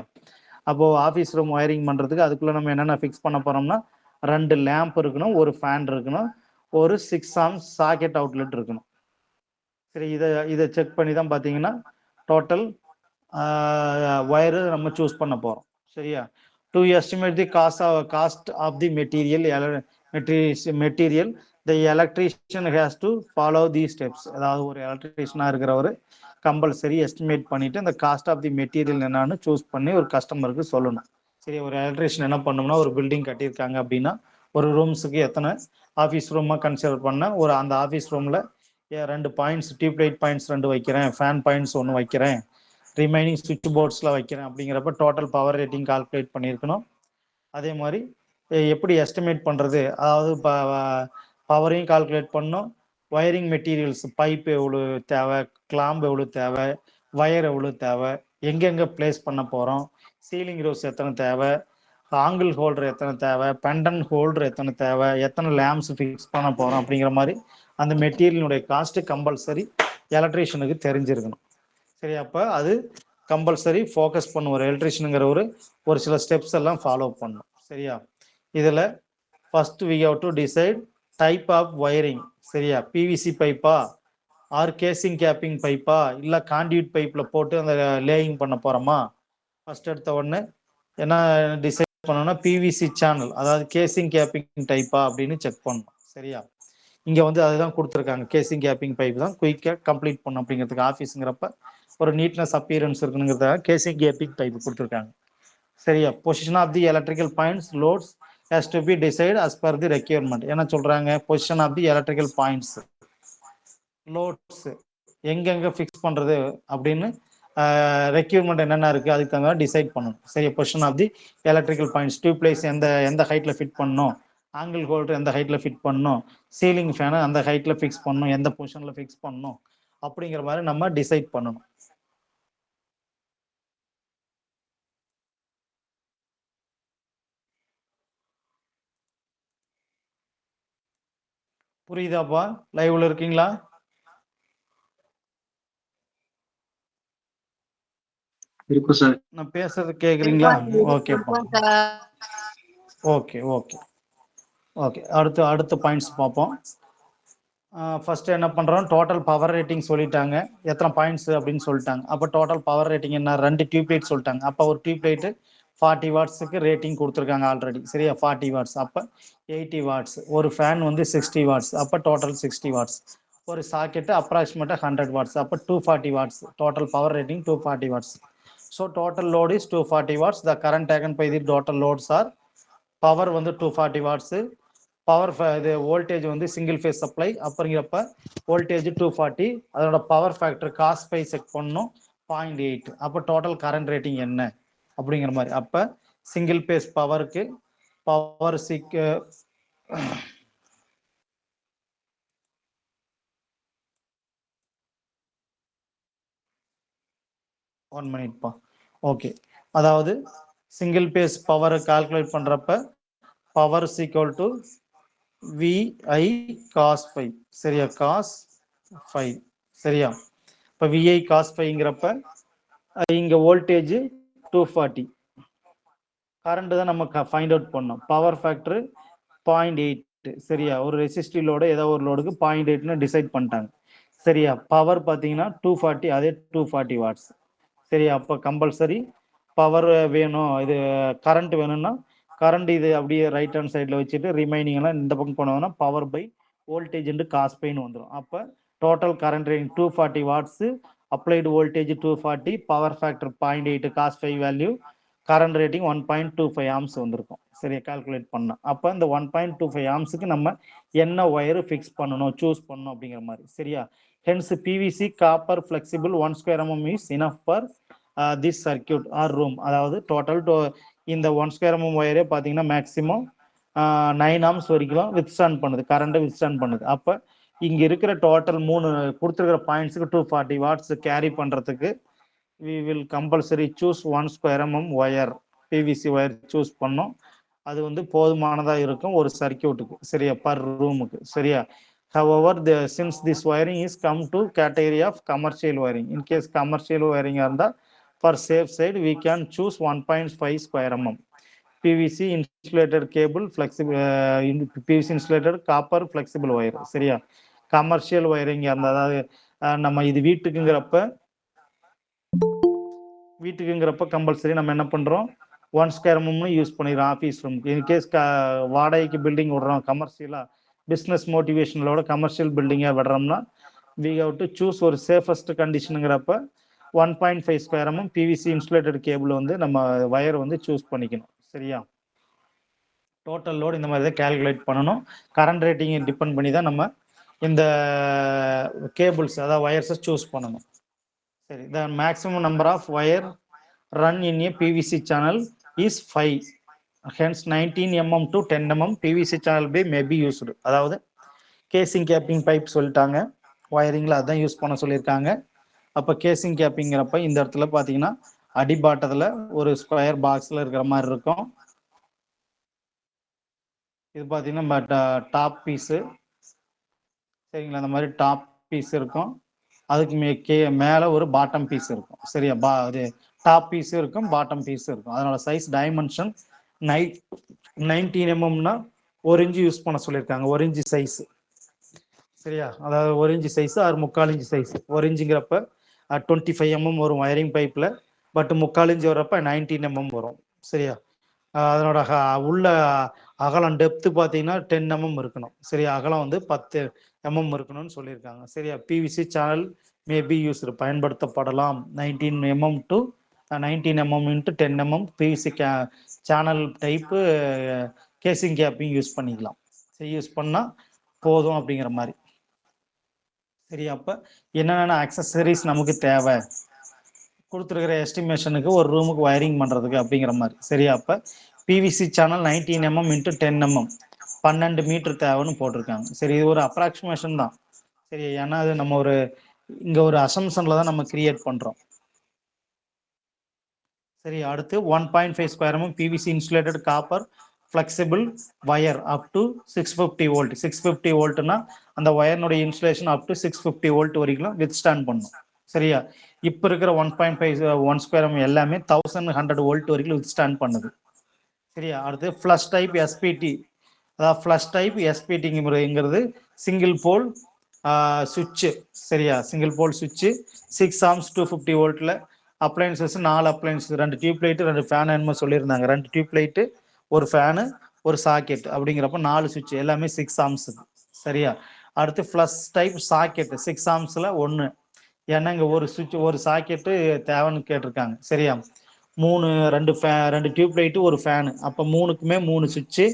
அப்போ ஆஃபீஸ் ரூம் வயரிங் பண்றதுக்கு அதுக்குள்ள நம்ம என்னென்ன ஃபிக்ஸ் பண்ண போறோம்னா 2 லேம்ப் இருக்கணும், ஒரு ஃபேன் இருக்கணும், ஒரு 6 ஆர்ம் சாக்கெட் அவுட்லெட் இருக்கணும். சரி, இதை செக் பண்ணி தான் பார்த்தீங்கன்னா டோட்டல் ஒயரு நம்ம சூஸ் பண்ண போகிறோம். சரியா, To estimate the cost of the material, the electrician has to follow these steps. அதாவது ஒரு எலக்ட்ரீஷியனா இருக்கிறவர் கம்பல்சரி எஸ்டிமேட் பண்ணிட்டு அந்த காஸ்ட் ஆஃப் தி மெட்டீரியல் என்னன்னு சூஸ் பண்ணி ஒரு கஸ்டமருக்கு சொல்லணும். சரி, ஒரு எலக்ட்ரீஷியன் என்ன பண்ணணும்னா, ஒரு பில்டிங் கட்டியிருக்காங்க அப்படின்னா ஒரு ரூம்ஸுக்கு எத்தனை ஆஃபீஸ் ரூமாக கன்சிடர் பண்ண, ஒரு அந்த ஆஃபீஸ் ரூமில் 2 பாயிண்ட்ஸ் டியூப்லைட் பாயிண்ட்ஸ் 2 வைக்கிறேன், ஃபேன் பாயிண்ட்ஸ் 1 வைக்கிறேன், ரிமைனிங் சுவிட்ச் போர்ட்ஸில் வைக்கிறேன் அப்படிங்கிறப்ப டோட்டல் பவர் ரேட்டிங் கால்குலேட் பண்ணியிருக்கணும். அதே மாதிரி எப்படி எஸ்டிமேட் பண்ணுறது, அதாவது பவரையும் கால்குலேட் பண்ணணும், வயரிங் மெட்டீரியல்ஸ் பைப் எவ்வளோ தேவை, கிளாம்ப் எவ்வளோ தேவை, வயர் எவ்வளோ தேவை, எங்கெங்கே பிளேஸ் பண்ண போகிறோம், சீலிங் ரோஸ் எத்தனை தேவை, ஆங்கிள் ஹோல்டர் எத்தனை தேவை, பெண்டன் ஹோல்டர் எத்தனை தேவை, எத்தனை லேம்ப்ஸ் ஃபிக்ஸ் பண்ண போகிறோம் அப்படிங்கிற மாதிரி அந்த மெட்டீரியலுடைய காஸ்ட்டு கம்பல்சரி எலக்ட்ரீஷியனுக்கு தெரிஞ்சிருக்கணும். சரி, அப்போ அது கம்பல்சரி ஃபோக்கஸ் பண்ணும் ஒரு எலக்ட்ரீஷியனுங்கிற ஒரு சில ஸ்டெப்ஸ் எல்லாம் ஃபாலோ பண்ணும். சரியா, இதில் first we have to decide type of wiring. சரியா, பிவிசி பைப்பா ஆர் கேசிங் கேப்பிங் பைப்பா இல்லை கான்டியூட் பைப்பில் போட்டு அந்த லேயிங் பண்ண போகிறோமா. ஃபர்ஸ்ட் எடுத்த உடனே என்ன டிசைட் பண்ணணும்னா பிவிசி சேனல், அதாவது கேசிங் கேப்பிங் டைப்பா அப்படின்னு செக் பண்ணணும். சரியா, இங்கே வந்து அதுதான் கொடுத்துருக்காங்க, கேசிங் கேப்பிங் பைப் தான் குயிக்காக கம்ப்ளீட் பண்ணும் அப்படிங்கிறதுக்கு. ஆஃபீஸுங்கிறப்ப ஒரு நீட்னஸ் அப்பியரன்ஸ் இருக்கணுங்கிறதுக்காக கேசிங் கேப்பிங் பைப் கொடுத்துருக்காங்க. சரியா, position of the electrical points loads has to be decide as per the requirement. என்ன சொல்றாங்க, position of the electrical points loads எங்கெங்க ஃபிக்ஸ் பண்றது அப்படின்னு ரெக்யூர்மெண்ட் என்னென்ன இருக்குது அதுக்கு தகுந்த டிசைட் பண்ணணும். சரி, position of the electrical points, tube lights எந்த ஹைட்டில் ஃபிட் பண்ணணும், ஆங்கிள் ஹோல்டர் எந்த ஹைட்டில் ஃபிட் பண்ணணும், சீலிங் ஃபேனை அந்த ஹைட்டில் ஃபிக்ஸ் பண்ணணும், எந்த பொசிஷனில் ஃபிக்ஸ் பண்ணணும் அப்படிங்கிற மாதிரி நம்ம டிசைட் பண்ணணும். புரியுதாப்பா? லைவ்ல இருக்கீங்களா? இருக்கும் சார். நான் பேசுறது கேக்குறீங்களா? ஓகேப்பா, ஓகே ஓகே ஓகே. அடுத்த பாயிண்ட்ஸ் பார்ப்போம். ஃபர்ஸ்ட் என்ன பண்றோம், டோட்டல் பவர் ரேட்டிங் சொல்லிட்டாங்க, எத்தனை பாயிண்ட்ஸ் அப்படின்னு சொல்லிட்டாங்க. அப்போ டோட்டல் பவர் ரேட்டிங் என்ன, 2 டியூப்லைட் சொல்லிட்டாங்க. அப்போ ஒரு டியூப்லைட்டு 40 வாட்ஸுக்கு ரேட்டிங் கொடுத்துருக்காங்க ஆல்ரெடி. சரியா, 40 வாட்ஸ், அப்போ 80 வாட்ஸ். ஒரு ஃபேன் வந்து 60 வாட்ஸ், அப்போ டோட்டல் 60 வாட்ஸ். ஒரு சாக்கெட்டு அப்ராக்சிமேட்டாக 100 வாட்ஸ், அப்போ 240 watts. Total power rating 240 watts. So total load is 240 watts. The current taken by the total loads are, power வந்து 240 வாட்ஸு, பவர் இது வோல்டேஜ் வந்து சிங்கிள் ஃபேஸ் சப்ளை அப்படிங்கிறப்ப voltage 240, அதோட power factor cos phi check பண்ணணும் 0.8. அப்போ total current rating என்ன அப்படிங்கிற மாதிரி. அப்போ சிங்கிள் ஃபேஸ் பவருக்கு பவர் ஒன் மினிட்ப்பா. ஓகே, அதாவது சிங்கிள் பேஸ் பவர் கால்குலேட் பண்றப்ப power equal to VI cos phi. சரியா, cos phi. சரியா, இப்போ VI cos phiங்கிறப்ப இங்க வோல்டேஜ் 240, கரண்ட் தான் நம்ம ஃபைண்ட் அவுட் பண்ணோம், பவர் ஃபேக்டர் 0.8. சரியா, ஒரு ரெசிஸ்டிவ் லோடு ஏதோ ஒரு லோடுக்கு 0.8ன்னு டிசைட் பண்ணிட்டாங்க. சரியா, பவர் பார்த்தீங்கன்னா 240, அதே 240 வாட்ஸ். சரியா, அப்போ கம்பல்சரி பவர் வேணும், இது கரண்ட் வேணும்னா கரண்ட் இது அப்படியே ரைட் ஹேண்ட் சைடில் வச்சுட்டு ரிமைனிங் எல்லாம் இந்த பக்கம் போனோம்னா பவர் பை வோல்டேஜ் காஸ் பைன்னு வந்துடும். அப்போ total current rating 240 watts, applied voltage 240, power factor 0.8, cos phi value, current rating 1.25 amps வந்திருக்கும். சரியா, கால்குலேட் பண்ணோம். அப்போ இந்த 1.25 ஆம்ஸுக்கு நம்ம என்ன ஒயரு ஃபிக்ஸ் பண்ணணும், சூஸ் பண்ணணும் அப்படிங்கிற மாதிரி. சரியா, hence PVC copper flexible 1 square mm is enough for this circuit or room. அதாவது டோட்டல் இந்த 1 square mm ஒயரே பார்த்தீங்கன்னா மேக்ஸிமம் 9 ஆம்ஸ் வரைக்கும் வித்ஸ்டாண்ட் பண்ணுது, கரண்ட்டை வித்ஸ்டாண்ட் பண்ணுது. அப்போ இங்கே இருக்கிற டோட்டல் 3 கொடுத்துருக்கிற பாயிண்ட்ஸுக்கு 240 வாட்ஸ் கேரி பண்ணுறதுக்கு we will compulsory choose 1 square mm wire, PVC wire choose பண்ணோம். அது வந்து போதுமானதாக இருக்கும் ஒரு சர்க்கியூட்டுக்கு. சரியா, பர் ரூமுக்கு. சரியா, however since this wiring is come to category of commercial wiring, in case commercial wiring இருந்தால் for safe side we can choose 1.5 square mm PVC insulated cable flexible PVC insulated copper flexible wire. சரியா, commercial wiring இருந்தால், அதாவது நம்ம இது வீட்டுக்குங்கிறப்ப compulsory நம்ம என்ன பண்றோம், 1 ஸ்கொயர் எம்எம்னு யூஸ் பண்ணிடுறோம் ஆஃபீஸ் ரூமுக்கு. இன்கேஸ் வாடகைக்கு பில்டிங் விடுறோம் கமர்ஷியலாக பிஸ்னஸ் மோட்டிவேஷனோட கமர்ஷியல் பில்டிங்காக விடுறோம்னா we have to choose ஒரு சேஃபஸ்ட் கண்டிஷனுங்கிறப்ப 1.5 square mm PVC insulated cable வந்து நம்ம வயர் வந்து சூஸ் பண்ணிக்கணும். சரியா, டோட்டல் லோடு இந்த மாதிரி தான் கேல்குலேட் பண்ணணும். கரண்ட் ரேட்டிங்கை டிபெண்ட் பண்ணி தான் நம்ம இந்த கேபிள்ஸ் அதாவது வயர்ஸை சூஸ் பண்ணணும். சரி, the maximum number of wire run in a PVC channel is 5. Hence 19 mm to 10 mm PVC channel by may be used. அதாவது கேசிங் கேப்பிங் பைப் சொல்லிட்டாங்க, வயரிங்கில் அதான் யூஸ் பண்ண சொல்லியிருக்காங்க. அப்போ கேசிங் கேப்பிங்கிறப்ப இந்த இடத்துல பார்த்தீங்கன்னா அடிபாட்டத்தில் ஒரு ஸ்கொயர் பாக்ஸில் இருக்கிற மாதிரி இருக்கும். இது பார்த்தீங்கன்னா டாப் பீஸு. சரிங்களா, அந்த மாதிரி டாப் பீஸ் இருக்கும். அதுக்கு மேலே ஒரு பாட்டம் பீஸ் இருக்கும். சரியா, அது டாப் பீஸ் இருக்கும், பாட்டம் பீஸ் இருக்கும். அதனோட சைஸ் டைமென்ஷன் 19 mmனா 1 இன்ச்சு யூஸ் பண்ண சொல்லியிருக்காங்க. 1 இன்ச்சு சைஸ். சரியா, அதாவது 1 இன்ச்சு சைஸ் ஆறு 3/4 இன்ச்சு சைஸ். 1 இன்ச்சுங்கிறப்ப 25 mm வரும் வயரிங் பைப்பில். பட் 3/4 இன்ச்சு வரப்ப 19 mm வரும். சரியா, அதனோட உள்ள அகலம் டெப்த்து பார்த்தீங்கன்னா 10 mm இருக்கணும். சரியா, அகலம் வந்து 10 mm இருக்கணும்னு சொல்லியிருக்காங்க. சரியா, பிவிசி சேனல் மேபி யூஸ்டு பயன்படுத்தப்படலாம். 19 mm to 19 mm into 10 mm PVC channel type casing capping use பண்ணிக்கலாம். சரி, யூஸ் பண்ணால் போதும் அப்படிங்கிற மாதிரி. சரி, அப்போ என்னென்ன அக்சசரிஸ் நமக்கு தேவை கொடுத்துருக்கிற எஸ்டிமேஷனுக்கு ஒரு ரூமுக்கு வயரிங் பண்ணுறதுக்கு அப்படிங்கிற மாதிரி. சரியா, அப்போ PVC channel 19 mm into 10 mm 12 metre தேவைன்னு போட்டிருக்காங்க. சரி, இது ஒரு அப்ராக்சிமேஷன் தான். சரி, ஏன்னா அது நம்ம இங்கே ஒரு அசம்ஷனில் தான் நம்ம கிரியேட் பண்ணுறோம். சரி, அடுத்து 1.5 square mm PVC insulated copper flexible wire up to 650 volt. 650 வோல்ட்னா அந்த வயர்னுடைய இன்சுலேஷன் அப் டு 650 வோல்ட் வரைக்கும் வித் ஸ்டாண்ட் பண்ணும். சரியா, இப்போ இருக்கிற 1.5 ஸ்கொயர் mm எல்லாமே 1100 வோல்ட் வரைக்கும் வித் ஸ்டாண்ட் பண்ணுது. சரியா, அடுத்து ஃப்ளஷ் டைப் எஸ்பிடி. அதாவது ஃப்ளஷ் டைப் எஸ்பிடிங்கிறது சிங்கிள் போல் சுவிட்சு. சரியா, சிங்கிள் போல் சுவிட்சு 6 ஆம்ஸ் 250 வோல்ட்டில் appliances 4 appliances 2 tube light 2 fan என்னமோ சொல்லியிருந்தாங்க. 2 டியூப் லைட்டு ஒரு ஃபேனு ஒரு சாக்கெட் அப்படிங்கிறப்ப 4 சுவிட்ச் எல்லாமே 6 ஆம்ஸ். சரியா, அடுத்து ஃப்ளஷ் டைப் சாக்கெட் 6 ஆம்ஸில் 1. ஏன்னா இங்கே ஒரு சுவிட்ச் ஒரு சாக்கெட்டு தேவைன்னு கேட்டிருக்காங்க. சரியா, 2 டியூப் லைட்டு ஒரு ஃபேனு, அப்போ 3க்குமே 3 சுவிட்சு,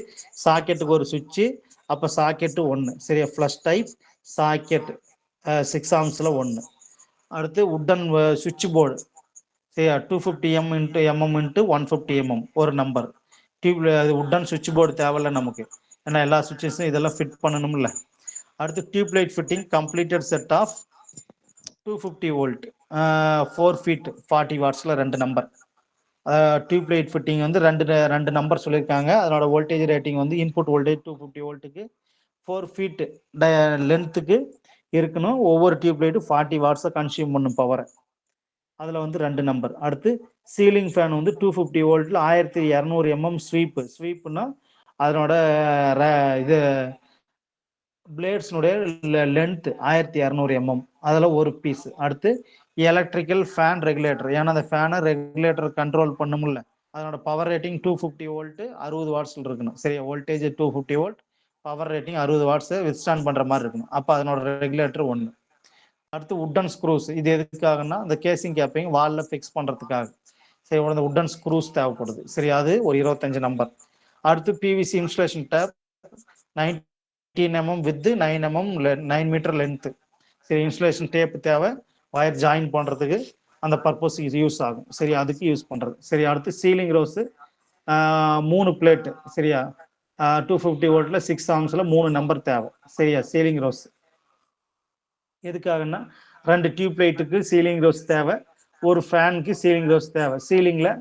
சாக்கெட்டுக்கு ஒரு சுவிட்சு, அப்போ சாக்கெட்டு 1. சரியா, ஃப்ளஷ் டைப் சாக்கெட் 6 ஆம்ஸில் 1. அடுத்து உட்டன் சுவிட்ச் போர்டு. சரியா, 250 mm into 150 mm ஒரு நம்பர். அது உட்டன் சுவிட்ச் போர்டு தேவையில்ல நமக்கு, ஏன்னா எல்லா சுவிட்சஸும் இதெல்லாம் ஃபிட் பண்ணணும்ல. அடுத்து tube light fitting completed set of 250 volt 4 feet 40 wattsல 2 நம்பர். டியூப் லைட் ஃபிட்டிங் வந்து ரெண்டு நம்பர் சொல்லியிருக்காங்க. அதனோட வோல்டேஜ் ரேட்டிங் வந்து இன்புட் வோல்டேஜ் 250 வோல்ட்டுக்கு 4 feet லென்த்துக்கு இருக்கணும். ஒவ்வொரு டியூப் லைட்டும் 40 watts கன்சியூம் பண்ணும் பவரை. அதில் வந்து 2 நம்பர். அடுத்து சீலிங் ஃபேன் வந்து 250 வோல்ட்டில் 1200 mm ஸ்வீப்புனா அதனோட இது பிளேட்ஸ்னுடைய லென்த் 1200 mm, அதில் ஒரு பீஸ். அடுத்து எலக்ட்ரிக்கல் ஃபேன் ரெகுலேட்டர், ஏன்னா அந்த ஃபேனை ரெகுலேட்டர் கண்ட்ரோல் பண்ணும்ல, அதனோட பவர் ரேட்டிங் 250 வோல்ட் 60 வாட்ஸில் இருக்கணும். சரியா, voltage 250 volt, power rating 60 watts withstand பண்ணுற மாதிரி இருக்கணும். அப்போ அதனோட ரெகுலேட்டர் 1. அடுத்து உட்டன் ஸ்க்ரூஸ், இது எதுக்காகனா அந்த கேசிங் கேப்பிங் வாலில் ஃபிக்ஸ் பண்ணுறதுக்காக. சரி, அந்த உட்டன் ஸ்க்ரூஸ் தேவைப்படுது. சரி, அது ஒரு 25 நம்பர். அடுத்து PVC insulation tape 19 mm with 9 mm 9 metre length. சரி, இன்சுலேஷன் டேப் தேவை வயர் ஜாயின் பண்ணுறதுக்கு, அந்த பர்பஸ் யூஸ் ஆகும். சரி, அதுக்கு யூஸ் பண்ணுறது. சரி, அடுத்து சீலிங் ரோஸு 3 பிளேட்டு. சரியா, 250 வோல்ட்டில் 6 ஆம்ஸில் 3 நம்பர் தேவை. சரியா, சீலிங் ரோஸ் எதுக்காகன்னா 2 டியூப் லைட்டுக்கு சீலிங் ரோஸ் தேவை, ஒரு ஃபேனுக்கு சீலிங் ரோஸ் தேவை. சீலிங்கில்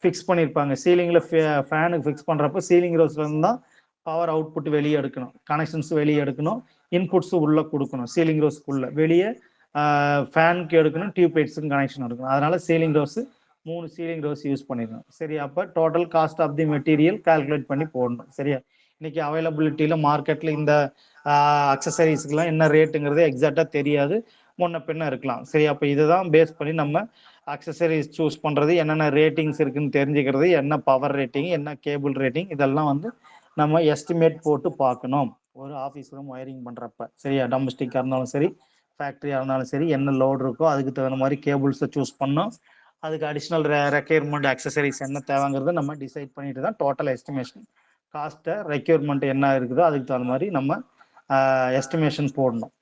ஃபிக்ஸ் பண்ணியிருப்பாங்க. சீலிங்கில் ஃபேனுக்கு ஃபிக்ஸ் பண்ணுறப்ப சீலிங் ரோஸ்ல இருந்து தான் பவர் அவுட்புட் வெளியே எடுக்கணும், கனெக்ஷன்ஸ் வெளியே எடுக்கணும், இன்புட்ஸு உள்ளே கொடுக்கணும். சீலிங் ரோஸ்க்குள்ளே வெளியே ஃபேனுக்கு எடுக்கணும், டியூப் லைட்ஸுக்கு கனெக்ஷன் எடுக்கணும். அதனால ceiling rose 3 ceiling rose use பண்ணிடணும். சரி, அப்போ total cost of the material calculate பண்ணி போடணும். சரியா, இன்னைக்கு அவைலபிலிட்டியில் மார்க்கெட்டில் இந்த அக்சசரிஸ்க்குலாம் என்ன ரேட்டுங்கிறது எக்ஸாக்டாக தெரியாது, முன்ன பின்ன இருக்கலாம். சரி, அப்போ இதை தான் பேஸ் பண்ணி நம்ம அக்சசரிஸ் சூஸ் பண்றது, என்னென்ன ரேட்டிங்ஸ் இருக்குன்னு தெரிஞ்சுக்கிறது, என்ன பவர் ரேட்டிங், என்ன கேபிள் ரேட்டிங், இதெல்லாம் வந்து நம்ம எஸ்டிமேட் போட்டு பார்க்கணும் ஒரு ஆஃபீஸ் ரூம் ஒயரிங் பண்றப்ப. சரியா? டொமஸ்டிக்காக இருந்தாலும் சரி, ஃபேக்டரியாக இருந்தாலும் சரி, என்ன லோடு இருக்கோ அதுக்கு தகுந்த மாதிரி கேபிள்ஸை சூஸ் பண்ணோம். அதுக்கு அடிஷ்னல் ரெக்யர்மெண்ட் அக்சசரிஸ் என்ன தேவைங்கிறத நம்ம டிசைட் பண்ணிட்டு தான் டோட்டல் எஸ்டிமேஷன் காஸ்ட்டை ரெக்யர்மெண்ட் என்ன இருக்குதோ அதுக்கு தகுந்த மாதிரி நம்ம எஸ்டிமேஷன் போடணும்.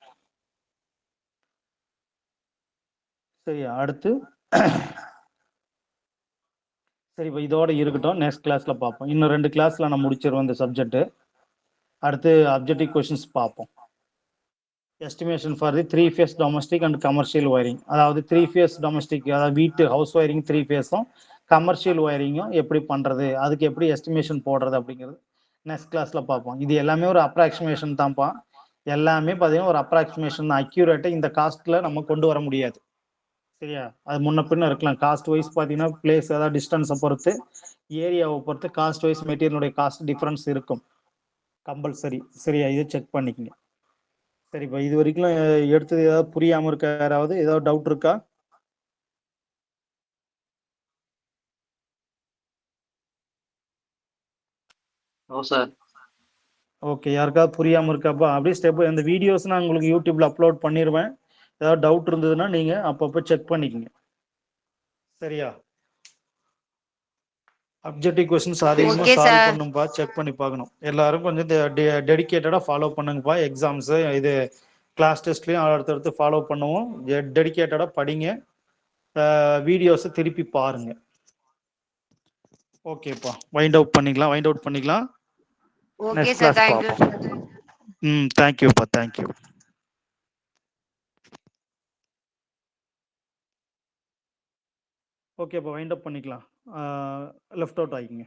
சரியா? அடுத்து சரி, இப்போ இதோட இருக்கட்டும், நெக்ஸ்ட் கிளாஸ்ல பார்ப்போம். இன்னும் 2 கிளாஸ்ல நான் முடிச்சிருவேன் இந்த சப்ஜெக்ட். அடுத்து அப்ஜெக்டிவ் கொஷின்ஸ் பார்ப்போம். Estimation for the 3 phase domestic and commercial wiring. அதாவது 3 phase டொமஸ்டிக், அதாவது வீட்டு ஹவுஸ் ஒயரிங் 3 phaseம், கமர்ஷியல் ஒயரிங்கும் எப்படி பண்றது, அதுக்கு எப்படி எஸ்டிமேஷன் போடுறது அப்படிங்கிறது நெக்ஸ்ட் கிளாஸ்ல பார்ப்போம். இது எல்லாமே ஒரு அப்ராக்சிமேஷன் தான்ப்பா. எல்லாமே பார்த்தீங்கன்னா ஒரு அப்ராக்சிமேஷன், அக்யூரேட்டா இந்த காஸ்ட்ல நம்ம கொண்டு வர முடியாது. சரியா? அது முன்ன பின்ன இருக்கலாம். காஸ்ட் வைஸ் பார்த்தீங்கன்னா பிளேஸ், அதாவது டிஸ்டன்ஸை பொறுத்து, ஏரியாவை பொறுத்து காஸ்ட் வைஸ் மெட்டீரியலுடைய காஸ்ட் டிஃபரன்ஸ் இருக்கும் கம்பல்சரி. சரியா? இது செக் பண்ணிக்கங்க. சரிப்பா, இது வரைக்கும் எடுத்தது ஏதாவது புரியாம இருக்கா? யாராவது ஏதாவது டவுட் இருக்கா? ஓ சார். ஓகே, யாருக்காவது புரியாம இருக்காப்பா? அப்படியே ஸ்டெப் இந்த வீடியோஸ் நான் உங்களுக்கு யூடியூப்ல அப்லோட் பண்ணிடுவேன். ஏதாவது டவுட் இருந்ததுன்னா நீங்க அப்பப்போ செக் பண்ணிக்கங்க. சரியா? அப்ஜெக்டிவ் கொஸ்டின்ஸ் அதிகமாக ஓகே சால்வ் சார். பண்ணும்பா, செக் பண்ணி பார்க்கணும். எல்லாரும் கொஞ்சம் டெடிக்கேட்டடாக ஃபாலோ பண்ணுங்கப்பா. எக்ஸாம்ஸு இது கிளாஸ் டெஸ்ட்லையும் அடுத்தடுத்து ஃபாலோ பண்ணுவோம். டெடிக்கேட்டடாக படிங்க, வீடியோஸை திருப்பி பாருங்க. ஓகேப்பா, வைண்ட் அவுட் பண்ணிக்கலாம். Okay next sir, class thank you. பார்ப்போம். தேங்க்யூப்பா, தேங்க்யூ. ஓகேப்பா, வைண்ட் அப் பண்ணிக்கலாம். Left out ஆகிங்க.